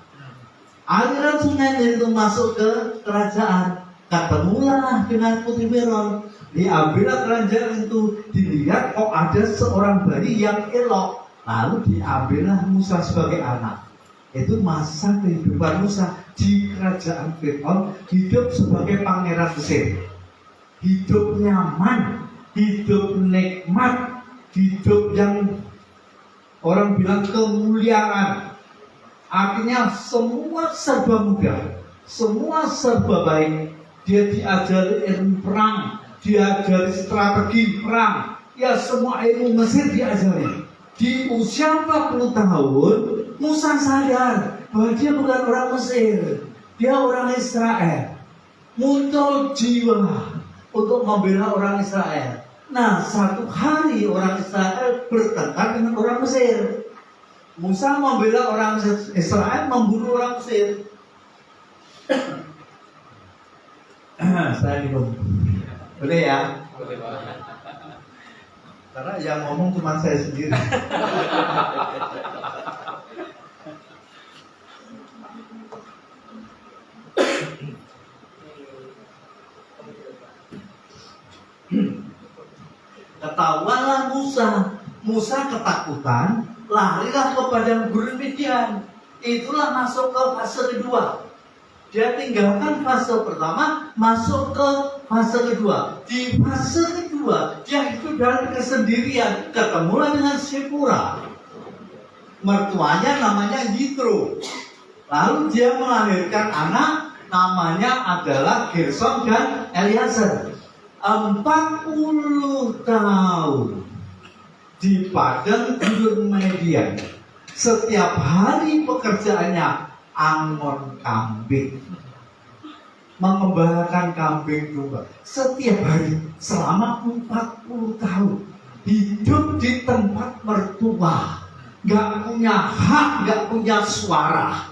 aliran Sungai Nil itu masuk ke kerajaan. Ketemulah dengan putri Firaun, diambillah keranjang itu, dilihat kok ada seorang bayi yang elok, lalu diambillah Musa sebagai anak. Itu masa kehidupan Musa di kerajaan Firaun, hidup sebagai pangeran Mesir. Hidup nyaman, hidup nikmat, hidup yang orang bilang kemuliaan. Artinya semua serba mudah, semua serba baik. Dia diajari ilmu perang, diajari strategi perang, ya semua ilmu Mesir diajari. Di usia 40 tahun, Musa sadar bahwa dia bukan orang Mesir, dia orang Israel. Muncul jiwa untuk membela orang Israel. Nah, satu hari orang Israel bertengkar dengan orang Mesir. Musa membela orang Israel, membunuh orang Mesir. Saya minum. Boleh ya? Boleh, Pak. Karena yang ngomong cuma saya sendiri. Ketahuanlah Musa ketakutan, larilah ke padang gurun Midian. Itulah masuk ke fase kedua. Dia tinggalkan fase pertama, masuk ke fase kedua. Di fase kedua, dia hidup dalam kesendirian. Ketemulah dengan Sipora. Mertuanya namanya Yitro. Lalu dia melahirkan anak, namanya adalah Gersom dan Eliezer. 40 tahun di padang gurun Midian. Setiap hari pekerjaannya angon kambing, mengembalakan kambing domba. Setiap hari selama 40 tahun hidup di tempat mertua, gak punya hak, gak punya suara.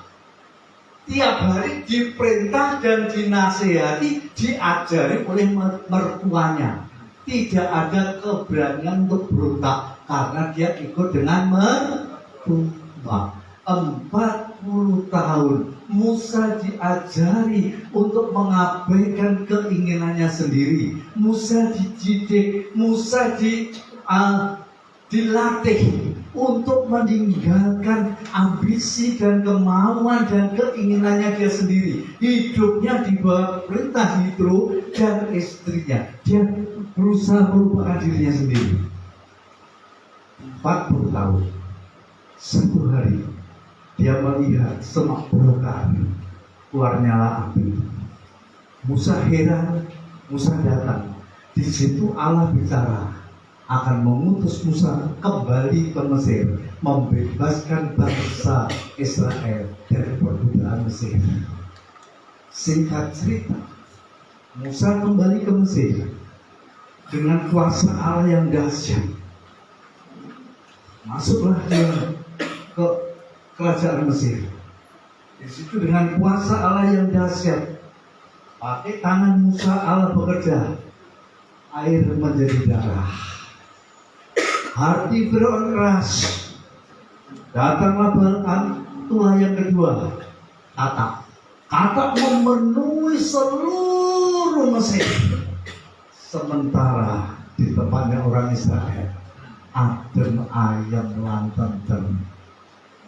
Tiap hari diperintah dan dinasihati, diajari oleh mertuanya. Tidak ada keberanian untuk berontak karena dia ikut dengan mertua. 40 tahun Musa diajari untuk mengabaikan keinginannya sendiri. Musa dididik, Musa dilatih untuk meninggalkan ambisi dan kemauan dan keinginannya dia sendiri. Hidupnya di bawah perintah Yitro dan istrinya. Dia berusaha merupakan dirinya sendiri. 40 tahun. Satu hari dia melihat semak belukar, keluar nyala api. Musa heran, Musa datang. Di situ Allah bicara akan mengutus Musa kembali ke Mesir, membebaskan bangsa Israel dari perbudakan Mesir. Singkat cerita, Musa kembali ke Mesir dengan kuasa Allah yang dahsyat. Masuklah dia ke kerajaan Mesir. Di situ dengan kuasa Allah yang dahsyat, pakai tangan Musa Allah bekerja, air menjadi darah. Hati Firaun keras. Datanglah itulah yang kedua, Katak memenuhi seluruh seluruh Mesir. Sementara di tempatnya orang Israel adem ayam lanten,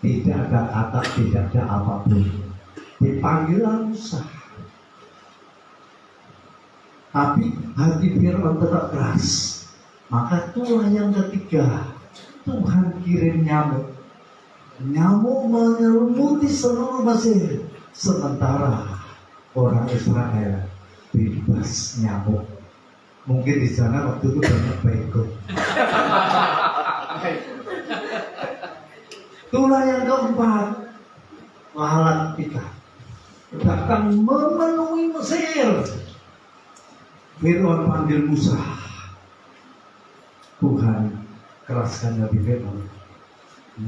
tidak ada atap, tidak ada apapun. Dipanggil Musa, tapi hati Fir'aun tetap keras. Maka itulah yang ketiga, Tuhan kirim nyamuk. Nyamuk menyelimuti seluruh Mesir, sementara orang Israel bebas nyamuk. Mungkin di sana waktu itu banyak bego. Itulah yang keempat, lalat pikat datang memenuhi Mesir. Fir'aun panggil Musa. Tuhan keraskan Nabi Fir'aun.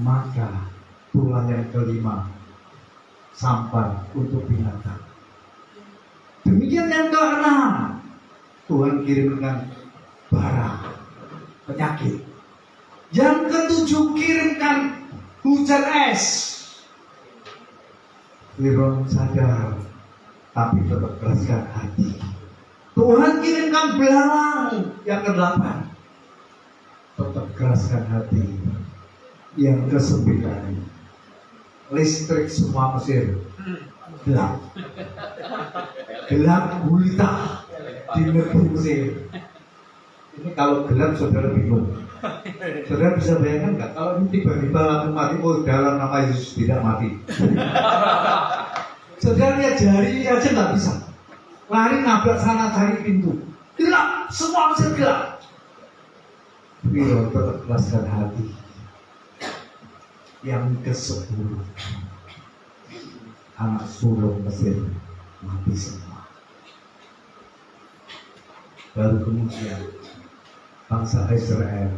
Maka tulah yang kelima, sampan untuk binatang. Demikian yang keenam, Tuhan kirimkan bara, penyakit. Yang ketujuh, kirimkan hujan es. Fir'aun sadar, tapi tetap keraskan hati. Tuhan kirimkan belalang. Yang kedelapan, tetap keraskan hati. Yang kesembilan, listrik semua Mesir gelap. Gelap gulita di negeri Mesir. Ini kalau gelap saudara bingung. Saudara bisa bayangkan nggak kalau ini tiba-tiba lampu mati, oh dalam nama Yesus tidak mati. Saudara lihat jari aja nggak bisa. Lari nabrak sana cari pintu. Gelap, semua Mesir gelap. Fir'aun tetap keraskan hati. Yang ke-10, anak sulung Mesir mati semua. Baru kemudian bangsa Israel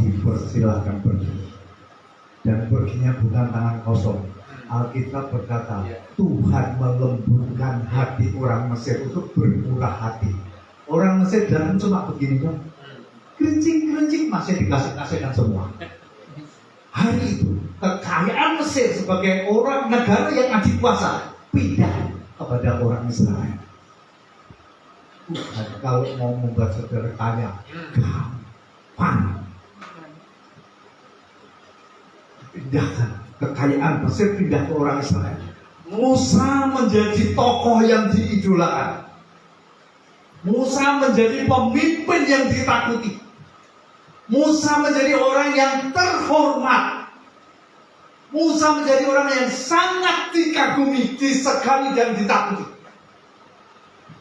dipersilahkan pergi, dan perginya bukan tangan kosong. Alkitab berkata Tuhan melembutkan hati orang Mesir untuk bermurah hati. Orang Mesir dalam cuma begini kan, kerincing masih dikasih-kasihkan semua. Hari itu kekayaan Mesir sebagai orang negara yang adikuasa pindah kepada orang Israel. Tuhan kalau mau membuat saudara kaya gampang. Pindahkan kekayaan Mesir, pindah ke orang Israel. Musa menjadi tokoh yang diidolakan. Musa menjadi pemimpin yang ditakuti. Musa menjadi orang yang terhormat. Musa menjadi orang yang sangat dikagumi, disegani dan ditakuti.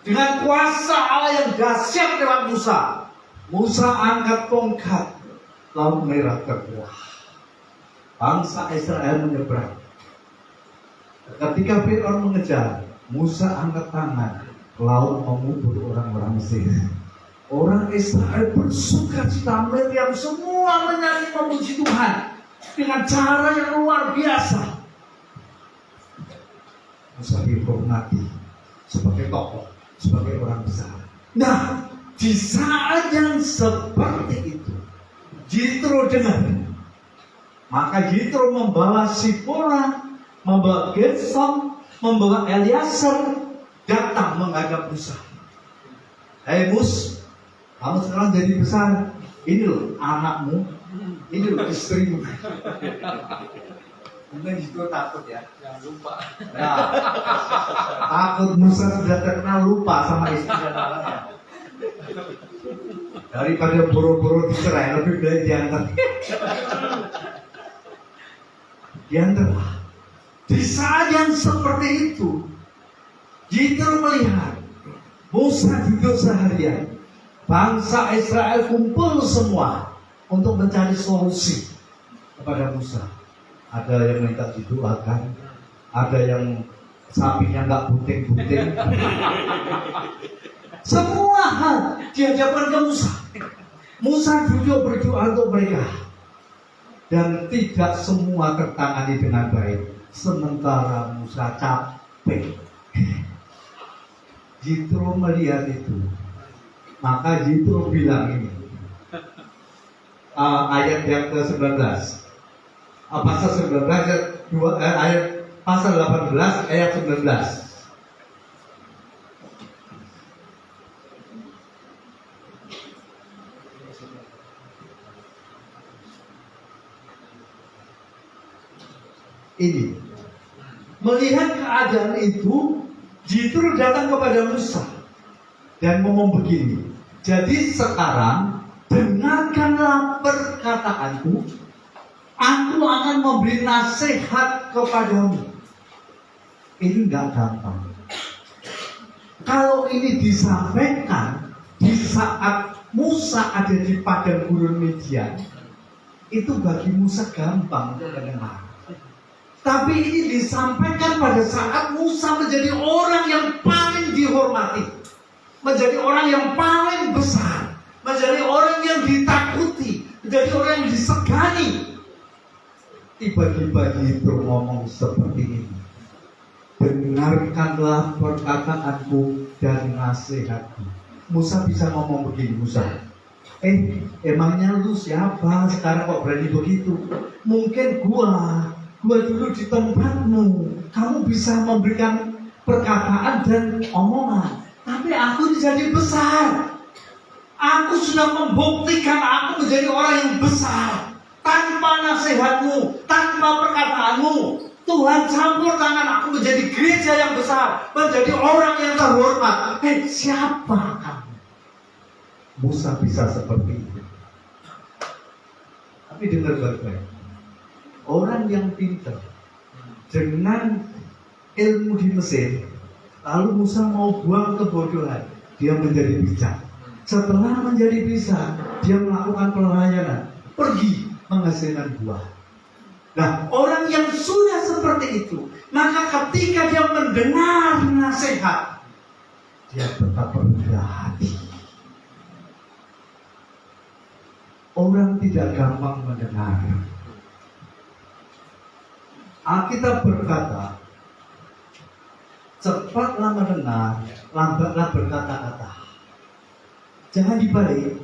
Dengan kuasa Allah yang dahsyat lewat Musa, Musa angkat tongkat, laut merah terbelah. Bangsa Israel menyeberang. Ketika Fir'aun mengejar, Musa angkat tangan, laut mengubur orang-orang Mesir. Orang Israel bersuka cita, Miriam semua menyanyi memuji Tuhan dengan cara yang luar biasa. Musa dihormati sebagai tokoh, sebagai orang besar. Nah, di saat yang seperti itu, Jitro dengar. Maka Jitro membawa Sipora, membawa Gersom, membawa Eliezer datang menghadap Musa. Hei Mus, kamu sekarang jadi besar. Ini loh anakmu, ini loh istrimu. Mungkin Jitro takut ya. Jangan lupa. Nah, takut Musa sudah terkenal lupa sama istri dan anaknya. Daripada boro-boro dicerai, lebih baik diantar. Diantarlah. Di saat yang seperti itu, Jitro melihat Musa duduk seharian. Bangsa Israel kumpul semua untuk mencari solusi kepada Musa. Ada yang minta didoakan, ada yang sapinya nggak bunting-bunting. Semua hal dihadapkan ke Musa. Musa duduk berdoa untuk mereka, dan tidak semua tertangani dengan baik. Sementara Musa capek. Jitro melihat itu, maka Jitro bilang ini, ayat yang ke-19, pasal 19 ayat pasal 18 ayat 19. ini. Melihat keadaan itu, Jitro datang kepada Musa dan ngomong begini. Jadi sekarang dengarkanlah perkataanku, aku akan memberi nasihat kepadamu. Ini nggak gampang. Kalau ini disampaikan di saat Musa ada di padang gurun Midian, itu bagi Musa gampang untuk mendengar. Tapi ini disampaikan pada saat Musa menjadi orang yang paling dihormati, menjadi orang yang paling besar, menjadi orang yang ditakuti, menjadi orang yang disegani. Tiba-tiba Jitro ngomong seperti ini. Dengarkanlah perkataanku dan nasihatku. Musa bisa ngomong begini, Musa. Emangnya lu siapa sekarang kok berani begitu? Mungkin gua dulu di tempatmu, kamu bisa memberikan perkataan dan omongan. Tapi aku jadi besar. Aku sudah membuktikan aku menjadi orang yang besar. Tanpa nasihatmu, tanpa perkataanmu, Tuhan campur tangan aku menjadi gereja yang besar, menjadi orang yang terhormat. Siapa kamu? Musa bisa seperti itu. Tapi dengar baik-baik. Orang yang pintar dengan ilmu di Mesir, lalu Musa mau buang kebodohan, dia menjadi bijak. Setelah menjadi bijak, dia melakukan pelayanan, pergi menghasilkan buah. Nah, orang yang sudah seperti itu, maka ketika dia mendengar nasihat, dia betapa rendah hati. Orang tidak gampang mendengar. Alkitab berkata, cepatlah mendengar, lambatlah berkata-kata. Jangan dibalik.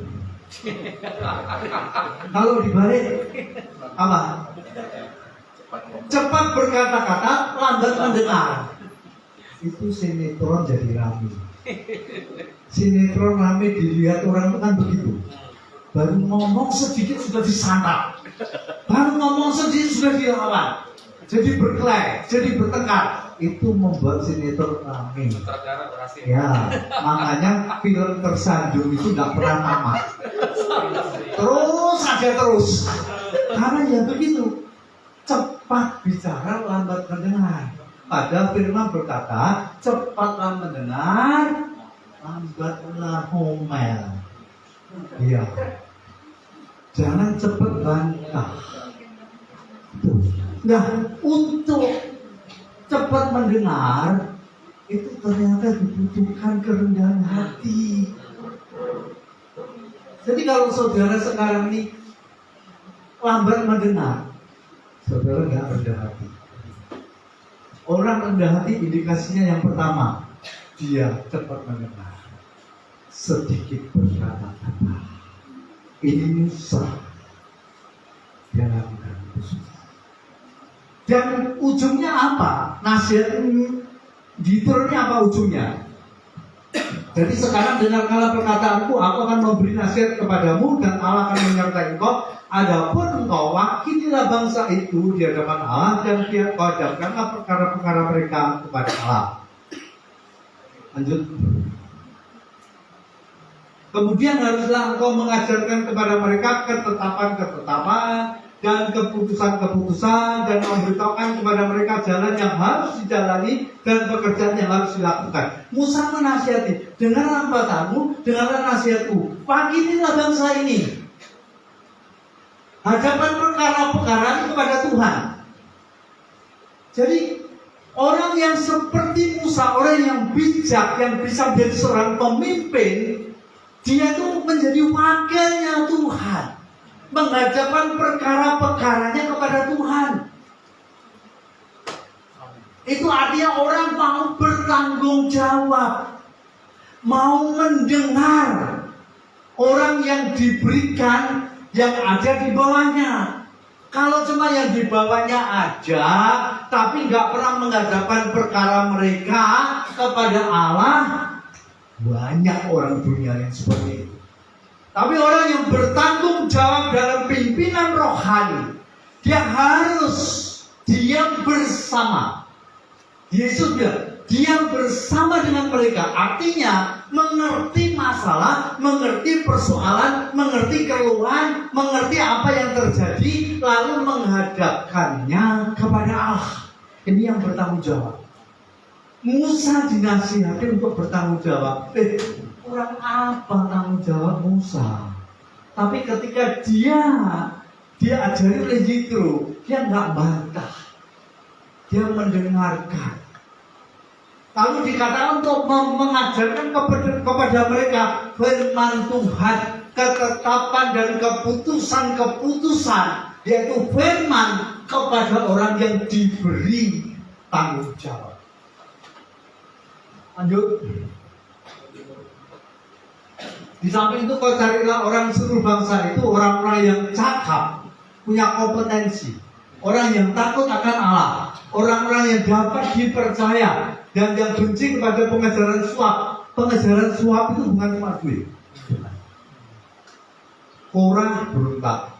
Kalau dibalik, apa? Cepat berkata-kata, lambat mendengar. Itu sinetron jadi rame. Sinetron rame dilihat orang itu kan begitu. Baru ngomong sedikit sudah disantap. Baru ngomong sedikit sudah dilawan. Jadi berkelahi, jadi bertengkar. Itu membuat sinetron rame. Ya, makanya film tersanjung itu nggak pernah tamat. Terus saja terus. Karena ya begitu. Cepat bicara, lambat mendengar. Padahal firman berkata, cepatlah mendengar, lambatlah ngomel. Iya. Jangan cepat bantah. Nah, untuk cepat mendengar itu ternyata dibutuhkan kerendahan hati. Jadi kalau saudara sekarang ini lambat mendengar, saudara nggak rendah hati. Orang rendah hati indikasinya yang pertama, dia cepat mendengar, sedikit berkata-kata. Ini Musa, dia lakukan itu. Dan ujungnya apa? Nasihat ini Jitro-nya apa ujungnya? Jadi sekarang dengarkanlah perkataanku, aku akan memberi nasihat kepadamu dan Allah akan menyertai engkau. Adapun engkau wakililah bangsa itu di hadapan Allah dan dia hadapkanlah perkara-perkara mereka kepada Allah. Lanjut. Kemudian haruslah engkau mengajarkan kepada mereka ketetapan-ketetapan dan keputusan-keputusan dan memberitahukan kepada mereka jalan yang harus dijalani dan pekerjaan yang harus dilakukan. Musa menasihati, dengarlah perkataanmu, dengarlah nasihatku, wakililah bangsa ini. Hadapan perkara-perkara kepada Tuhan. Jadi orang yang seperti Musa, orang yang bijak, yang bisa menjadi seorang pemimpin, dia itu menjadi wakilnya Tuhan, menghadapkan perkara-perkaranya kepada Tuhan. Itu artinya orang mau bertanggung jawab, mau mendengar orang yang diberikan yang ada di bawahnya. Kalau cuma yang di bawahnya aja, tapi nggak pernah menghadapkan perkara mereka kepada Allah, banyak orang dunia yang seperti itu. Tapi orang yang bertanggung jawab dalam pimpinan rohani, dia harus diam bersama. Yesus bilang, diam bersama dengan mereka. Artinya, mengerti masalah, mengerti persoalan, mengerti keluhan, mengerti apa yang terjadi, lalu menghadapkannya kepada Allah. Ini yang bertanggung jawab. Musa dinasihati untuk bertanggung jawab. Kurang apa tanggung jawab Musa? Tapi ketika dia diajari oleh Yitro, dia nggak bantah. Dia mendengarkan. Lalu dikatakan untuk mengajarkan kepada mereka firman Tuhan, ketetapan dan keputusan-keputusan, yaitu firman kepada orang yang diberi tanggung jawab. Lanjut. Di samping itu kau carilah orang seluruh bangsa itu, orang-orang yang cakap, punya kompetensi, orang yang takut akan Allah, orang-orang yang dapat dipercaya, dan yang benci kepada pengajaran suap. Pengajaran suap itu bukan cuma duit. Korah berontak,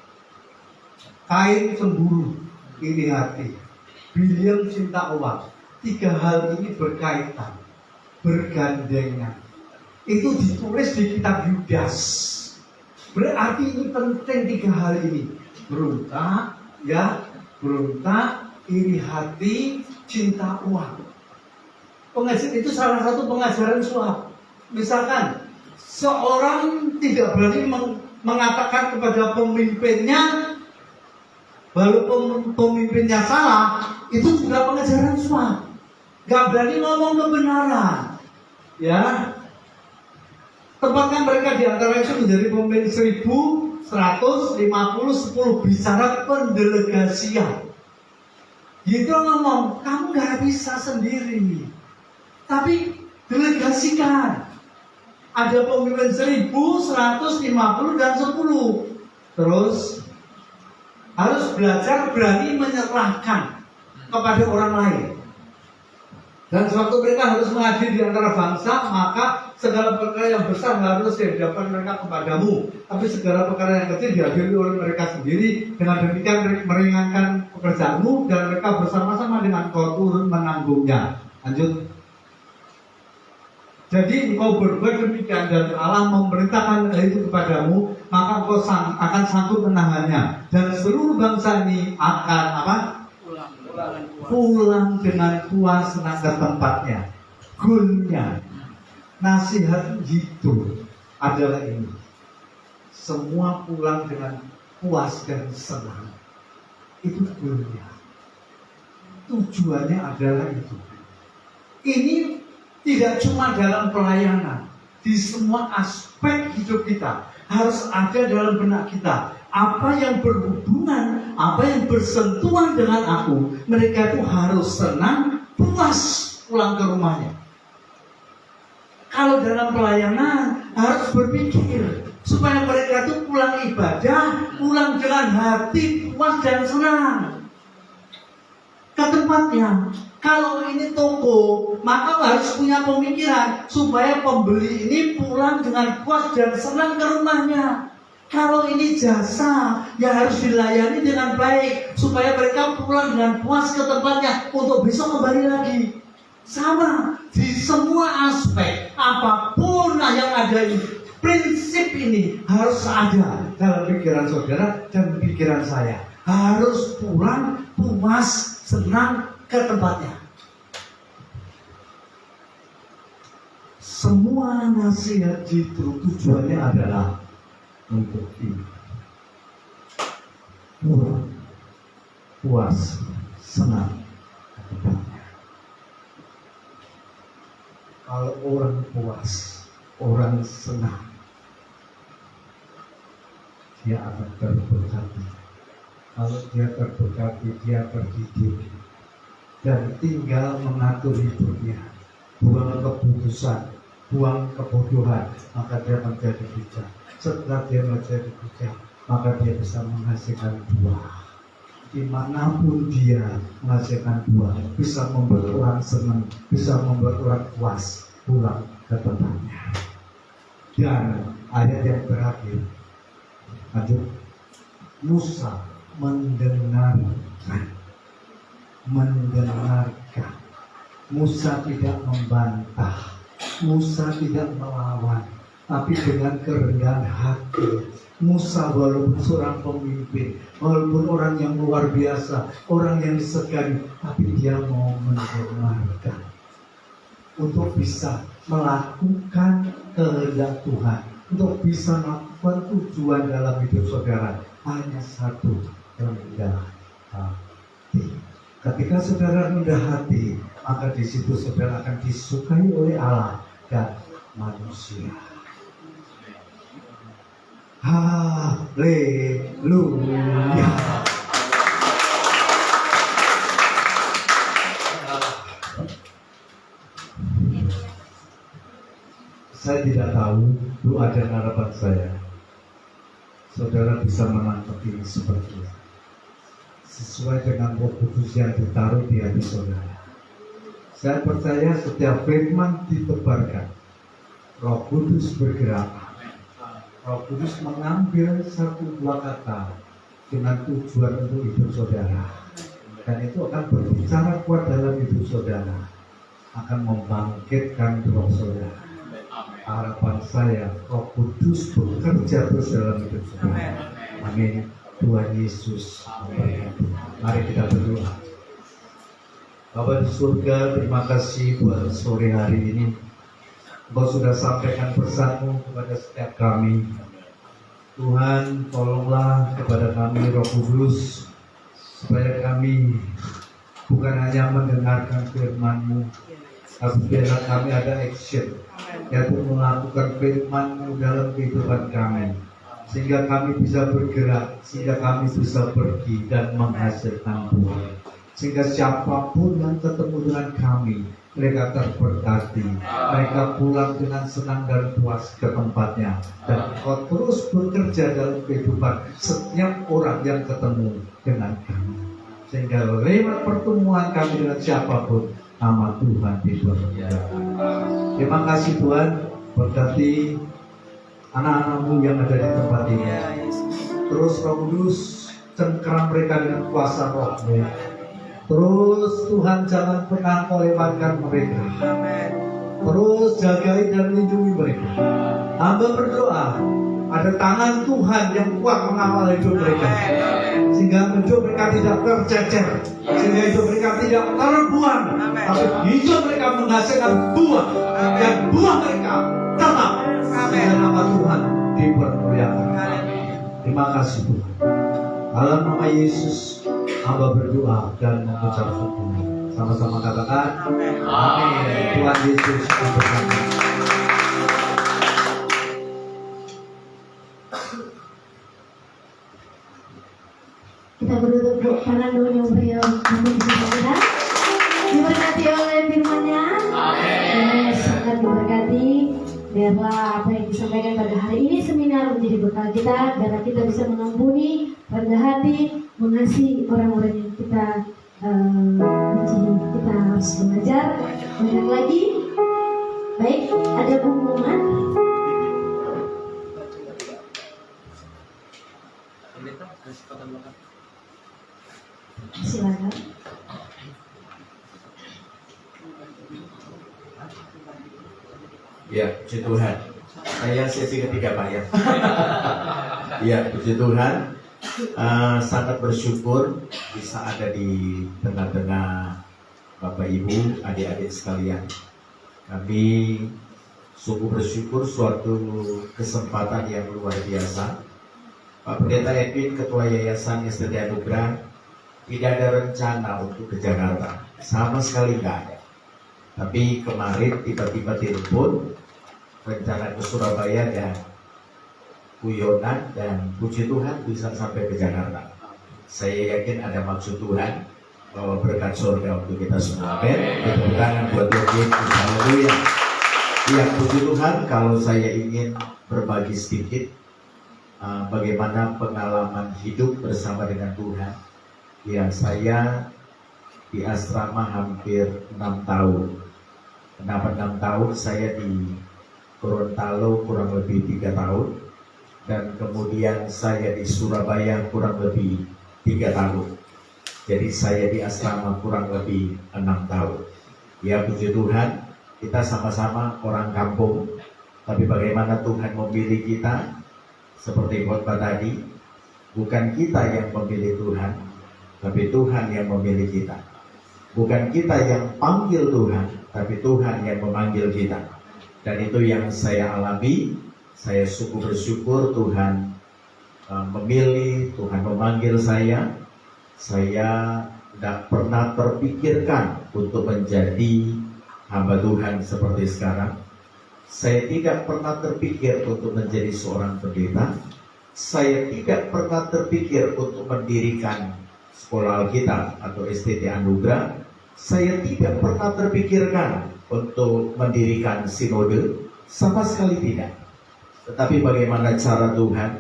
Kain cemburu, iri hati, Bileam cinta uang. 3 hal ini berkaitan, bergandengan. Itu ditulis di kitab Yudas. Berarti ini penting 3 hal ini. Berontak, berontak, iri hati, cinta uang. Pengajaran itu salah satu pengajaran suap. Misalkan seorang tidak berani mengatakan kepada pemimpinnya, walaupun pemimpinnya salah, itu juga pengajaran suap. Gak berani ngomong kebenaran. Ya, tempatkan mereka di antara itu menjadi pemimpin 1.150, 10 bicara pendelegasian. Gitu ngomong, kamu gak bisa sendiri, tapi delegasikan. Ada pemimpin 1.000, 150 dan 10. Terus harus belajar berani menyerahkan kepada orang lain. Dan suatu mereka harus mengadili di antara bangsa, maka segala perkara yang besar harus dihadapkan mereka kepadamu. Tapi segala perkara yang kecil diadili oleh mereka sendiri. Dengan demikian meringankan pekerjaanmu dan mereka bersama-sama dengan kau turun menanggungnya. Lanjut. Jadi engkau berbuat demikian dan Allah memerintahkan hal itu kepadamu, maka engkau akan sanggup menahannya. Dan seluruh bangsa ini akan apa? Pulang dengan puas senang ke tempatnya. Goalnya, nasihat itu adalah ini. Semua pulang dengan puas dan senang. Itu goalnya. Tujuannya adalah itu. Ini tidak cuma dalam pelayanan, di semua aspek hidup kita harus ada dalam benak kita. Apa yang berhubungan, apa yang bersentuhan dengan aku, mereka itu harus senang, puas pulang ke rumahnya. Kalau dalam pelayanan harus berpikir supaya mereka itu pulang ibadah, pulang dengan hati puas dan senang ke tempatnya. Kalau ini toko, maka harus punya pemikiran supaya pembeli ini pulang dengan puas dan senang ke rumahnya. Kalau ini jasa, ya harus dilayani dengan baik supaya mereka pulang dengan puas ke tempatnya untuk besok kembali lagi. Sama di semua aspek, apapun yang ada ini, prinsip ini harus ada dalam pikiran saudara dan pikiran saya. Harus pulang puas, senang ke tempatnya. Semua nasihat itu tujuannya adalah untuk ini. Puas, senang ke tempatnya. Kalau orang puas, orang senang, dia akan terberkati. Kalau dia terberkati, dia terdidik dan tinggal mengatur hidupnya. Buang keputusan, buang kebodohan, maka dia menjadi bijak. Setelah dia menjadi bijak, maka dia bisa menghasilkan buah. Dimanapun dia menghasilkan buah, bisa membuat orang senang, bisa membuat orang puas pulang ke tempatnya. Dan ayat yang terakhir, lanjut. Musa mendengarkan. mendengarkan. Musa tidak membantah, Musa tidak melawan, tapi dengan kerendahan hati. Musa walaupun seorang pemimpin, walaupun orang yang luar biasa, orang yang disegani, tapi dia mau mendengarkan untuk bisa melakukan kehendak Tuhan, untuk bisa melakukan tujuan dalam hidup saudara. Hanya satu, rendah hati. Ketika saudara rendah hati, maka di situ saudara akan disukai oleh Allah dan manusia. Haleluya. Saya tidak tahu doa dan harapan saya, saudara bisa menangkap ini seperti ini, sesuai dengan Roh Kudus yang ditaruh di hati saudara. Saya percaya setiap firman ditebarkan, Roh Kudus bergerak. Roh Kudus mengambil satu dua kata dengan tujuan untuk hidup saudara, dan itu akan berbicara kuat dalam hidup saudara, akan membangkitkan roh saudara. Harapan saya, Roh Kudus bekerja terus dalam hidup saudara. Amin. Tuhan Yesus memberkati. Mari kita berdoa. Bapa di surga, terima kasih buat sore hari ini. Engkau sudah sampaikan pesan-Mu kepada setiap kami. Tuhan, tolonglah kepada kami Roh Kudus, supaya kami bukan hanya mendengarkan firman-Mu, tapi biarlah kami ada action, yaitu melakukan firman-Mu dalam kehidupan kami, sehingga kami bisa bergerak, sehingga kami bisa pergi dan menghasilkan buah. Sehingga siapapun yang ketemu dengan kami, mereka terberkati, mereka pulang dengan senang dan puas ke tempatnya, dan Kau terus bekerja dalam kehidupan setiap orang yang ketemu dengan kami, sehingga lewat pertemuan kami dengan siapapun, nama Tuhan diberkati. Terima kasih Tuhan, berkati anak-anak-Mu yang ada di tempat ini. Terus Roh Kudus cengkeram mereka dengan kuasa Roh-Mu. Terus Tuhan jangan pernah Kau lewatkan mereka. Terus jagai dan lindungi mereka. Hamba berdoa, ada tangan Tuhan yang kuat mengawal hidup mereka, sehingga hidup mereka tidak tercecer, sehingga hidup mereka tidak terbuang, tapi hidup mereka menghasilkan buah, dan buah mereka tetap, sehingga nama Tuhan dipermuliakan. Terima kasih Tuhan. Dalam nama Yesus, hamba berdoa dan mengucap syukur. Sama-sama katakan amin. Tuhan Yesus memberkati. Kita bertutup tangan dulu yang beliau kita diberkati oleh firman-Nya. Amin. Sangat diberkati. Biarlah apa yang disampaikan pada hari ini seminar menjadi bekal kita, biarlah kita bisa mengampuni, rendah hati, mengasihi orang-orang yang kita benci. Kita harus belajar banyak lagi. Baik, ada pengumuman. Silakan. Ya, puji Tuhan. Saya sesi ketiga Pak ya. Ya, puji Tuhan. Sangat bersyukur bisa ada di tengah-tengah Bapak Ibu, adik-adik sekalian. Kami sungguh bersyukur suatu kesempatan yang luar biasa. Pak Pendeta Edwin, Ketua Yayasan Yesterday Anugerah, tidak ada rencana untuk ke Jakarta, sama sekali nggak ada. Tapi kemarin tiba-tiba telepon rencana ke Surabaya dan guyonan, dan puji Tuhan bisa sampai ke Jakarta. Saya yakin ada maksud Tuhan bahwa berkat surga untuk kita semua. Amin. Tepuk tangan buat Tuhan Yesus. Haleluya. Ya, puji Tuhan. Kalau saya ingin berbagi sedikit bagaimana pengalaman hidup bersama dengan Tuhan. Ya, saya di asrama hampir 6 tahun. Kenapa 6 tahun? Saya di Gorontalo kurang lebih 3 tahun, dan kemudian saya di Surabaya kurang lebih 3 tahun. Jadi saya di asrama kurang lebih 6 tahun. Ya puji Tuhan, kita sama-sama orang kampung. Tapi bagaimana Tuhan memilih kita? Seperti khotbah tadi, bukan kita yang memilih Tuhan, tapi Tuhan yang memilih kita. Bukan kita yang panggil Tuhan, tapi Tuhan yang memanggil kita. Dan itu yang saya alami. Saya sungguh bersyukur Tuhan memilih, Tuhan memanggil saya. Saya tidak pernah terpikirkan untuk menjadi hamba Tuhan seperti sekarang. Saya tidak pernah terpikir untuk menjadi seorang pendeta. Saya tidak pernah terpikir untuk mendirikan sekolah Alkitab atau STT Anugerah. Saya tidak pernah terpikirkan untuk mendirikan sinode, sama sekali tidak. Tetapi bagaimana cara Tuhan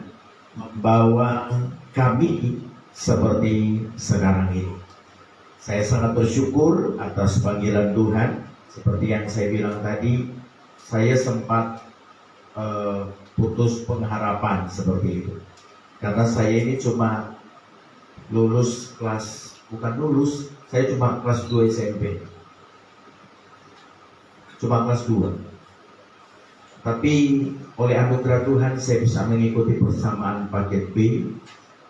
membawa kami seperti sekarang ini. Saya sangat bersyukur atas panggilan Tuhan. Seperti yang saya bilang tadi, saya sempat putus pengharapan seperti itu. Karena saya ini cuma lulus kelas, bukan lulus, saya cuma kelas 2 SMP. Cuma kelas 2. Tapi oleh anugerah Tuhan saya bisa mengikuti persamaan paket B.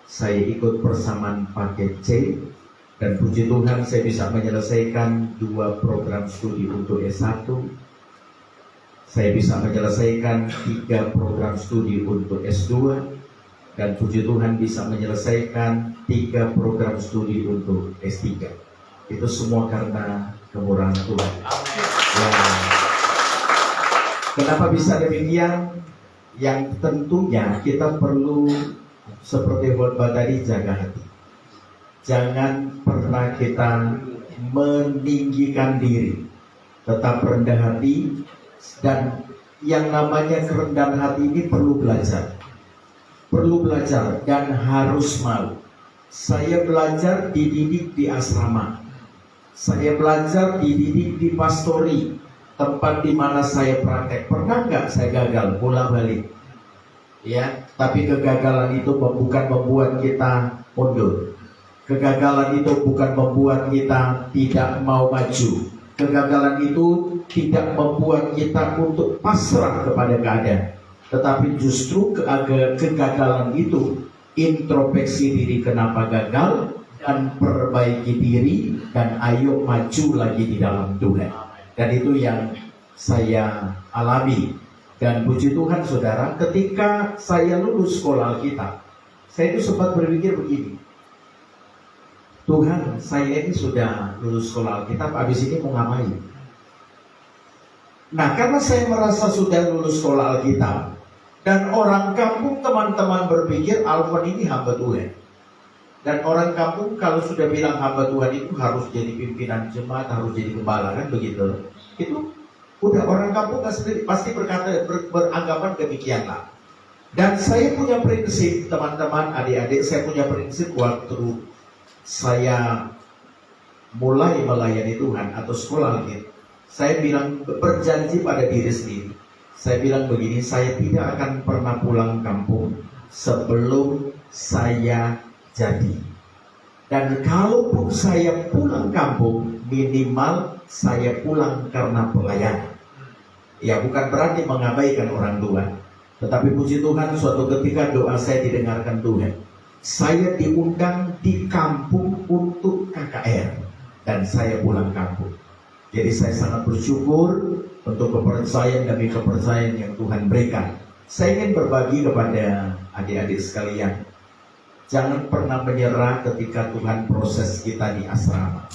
Saya ikut persamaan paket C. Dan puji Tuhan saya bisa menyelesaikan 2 program studi untuk S1. Saya bisa menyelesaikan 3 program studi untuk S2. Dan puji Tuhan bisa menyelesaikan 3 program studi untuk S3. Itu semua karena kemurahan Tuhan. Ya. Kenapa bisa demikian? Yang tentunya kita perlu seperti khotbah tadi, jaga hati. Jangan pernah kita meninggikan diri, tetap rendah hati. Dan yang namanya kerendahan hati ini perlu belajar dan harus mau. Saya belajar dididik di asrama, saya belajar dididik di pastori, tempat di mana saya praktek. Pernah nggak saya gagal bola balik? Ya, tapi kegagalan itu bukan membuat kita mundur. Kegagalan itu bukan membuat kita tidak mau maju. Kegagalan itu tidak membuat kita untuk pasrah kepada keadaan. Tetapi justru kegagalan itu introspeksi diri kenapa gagal, dan perbaiki diri, dan ayo maju lagi di dalam Tuhan. Dan itu yang saya alami. Dan puji Tuhan saudara, ketika saya lulus sekolah Alkitab, saya itu sempat berpikir begini, Tuhan, saya ini sudah lulus sekolah Alkitab, habis ini mau ngapain? Nah, karena saya merasa sudah lulus sekolah Alkitab, dan orang kampung teman-teman berpikir Alvan ini hamba Tuhan. Dan orang kampung kalau sudah bilang hamba Tuhan itu harus jadi pimpinan jemaat, harus jadi gembala, kan begitu. Itu udah orang kampung pasti beranggapan demikianlah. Dan saya punya prinsip, teman-teman, adik-adik, saya punya prinsip waktu saya mulai melayani Tuhan atau sekolah Alkitab. Saya bilang, berjanji pada diri sendiri. Saya bilang begini, saya tidak akan pernah pulang kampung sebelum saya jadi. Dan kalaupun saya pulang kampung, minimal saya pulang karena pelayanan. Ya, bukan berarti mengabaikan orang tua. Tetapi puji Tuhan, suatu ketika doa saya didengarkan Tuhan. Saya diundang di kampung untuk KKR. Dan saya pulang kampung. Jadi saya sangat bersyukur untuk kepercayaan demi kepercayaan yang Tuhan berikan. Saya ingin berbagi kepada adik-adik sekalian. Jangan pernah menyerah ketika Tuhan proses kita di asrama.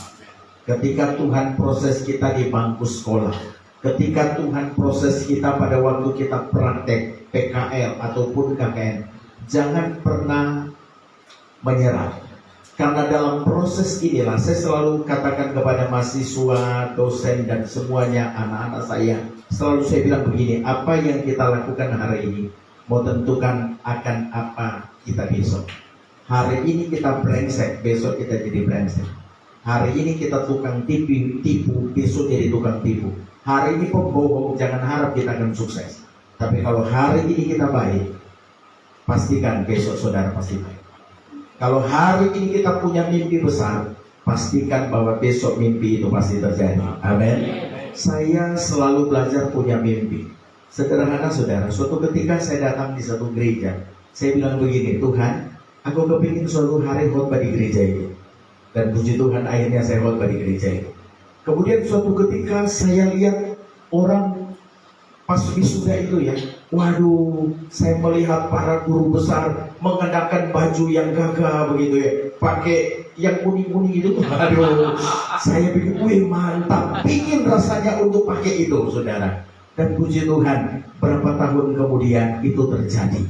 Ketika Tuhan proses kita di bangku sekolah. Ketika Tuhan proses kita pada waktu kita praktek PKL ataupun KKN. Jangan pernah menyerah. Karena dalam proses inilah saya selalu katakan kepada mahasiswa, dosen, dan semuanya anak-anak saya. Selalu saya bilang begini, apa yang kita lakukan hari ini mau tentukan akan apa kita besok. Hari ini kita brengsek, besok kita jadi brengsek. Hari ini kita tukang tipu, besok jadi tukang tipu. Hari ini pembohong, jangan harap kita akan sukses. Tapi kalau hari ini kita baik, pastikan besok saudara pasti baik. Kalau hari ini kita punya mimpi besar, pastikan bahwa besok mimpi itu pasti terjadi. Amin. Saya selalu belajar punya mimpi. Sederhana saudara, suatu ketika saya datang di satu gereja, saya bilang begini, Tuhan, aku kepingin suatu hari khotbah di gereja ini. Dan puji Tuhan akhirnya saya khotbah di gereja ini. Kemudian suatu ketika saya lihat orang pas wisuda itu ya, waduh, saya melihat para guru besar mengenakan baju yang gagah begitu ya, pakai yang kuning-kuning itu, aduh, saya pikir, wih mantap, pingin rasanya untuk pakai itu, saudara. Dan puji Tuhan, berapa tahun kemudian itu terjadi.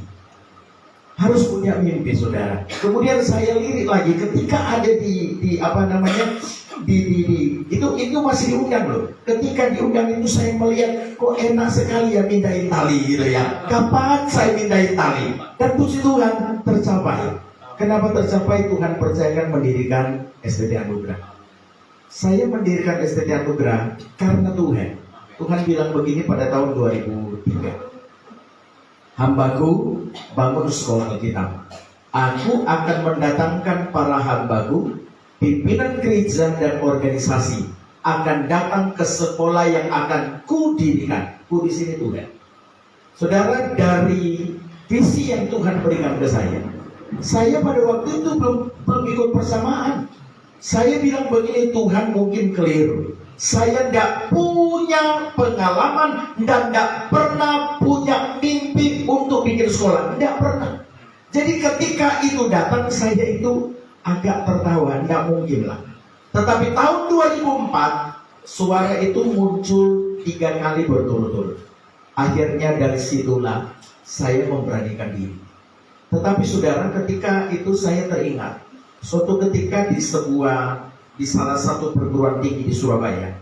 Harus punya mimpi, saudara. Kemudian saya lirik lagi ketika ada di apa namanya itu masih diundang loh. Ketika diundang itu saya melihat kok enak sekali ya mindahin tali gitu ya. Kapan saya mindahin tali? Dan puji Tuhan tercapai. Kenapa tercapai? Tuhan percayakan mendirikan STT Anugerah. Saya mendirikan STT Anugerah karena Tuhan. Tuhan bilang begini pada tahun 2003. Hambaku bangun sekolah Alkitab. Aku akan mendatangkan para hambaku, pimpinan gereja dan organisasi akan datang ke sekolah yang akan kudirikan. Ku di sini Tuhan. Saudara, dari visi yang Tuhan berikan ke saya pada waktu itu belum ikut persamaan. Saya bilang begini, Tuhan mungkin keliru. Saya tidak punya pengalaman dan tidak pernah punya mimpi untuk bikin sekolah. Tidak pernah. Jadi ketika itu datang, saya itu agak tertawa, tidak mungkin lah. Tetapi tahun 2004, suara itu muncul 3 kali berturut-turut. Akhirnya dari situlah saya memberanikan diri. Tetapi saudara, ketika itu saya teringat, suatu ketika di salah satu perguruan tinggi di Surabaya,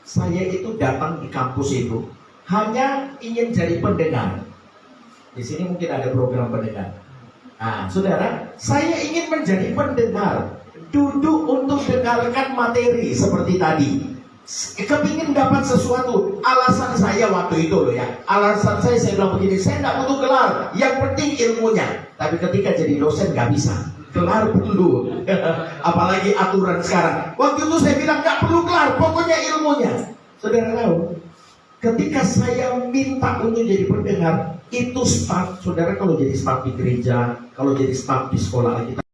saya itu datang di kampus itu hanya ingin jadi pendengar. Di sini mungkin ada program pendengar. Nah, saudara, saya ingin menjadi pendengar, duduk untuk dengarkan materi seperti tadi. Kepingin dapat sesuatu. Alasan saya waktu itu loh ya, alasan saya bilang begini, saya tidak butuh gelar, yang penting ilmunya. Tapi ketika jadi dosen nggak bisa. Gelar perlu. Apalagi aturan sekarang. Waktu itu saya bilang gak perlu gelar, pokoknya ilmunya. Saudara tahu, ketika saya minta untuk jadi pendengar, itu staf. Saudara kalau jadi staf di gereja, kalau jadi staf di sekolah kita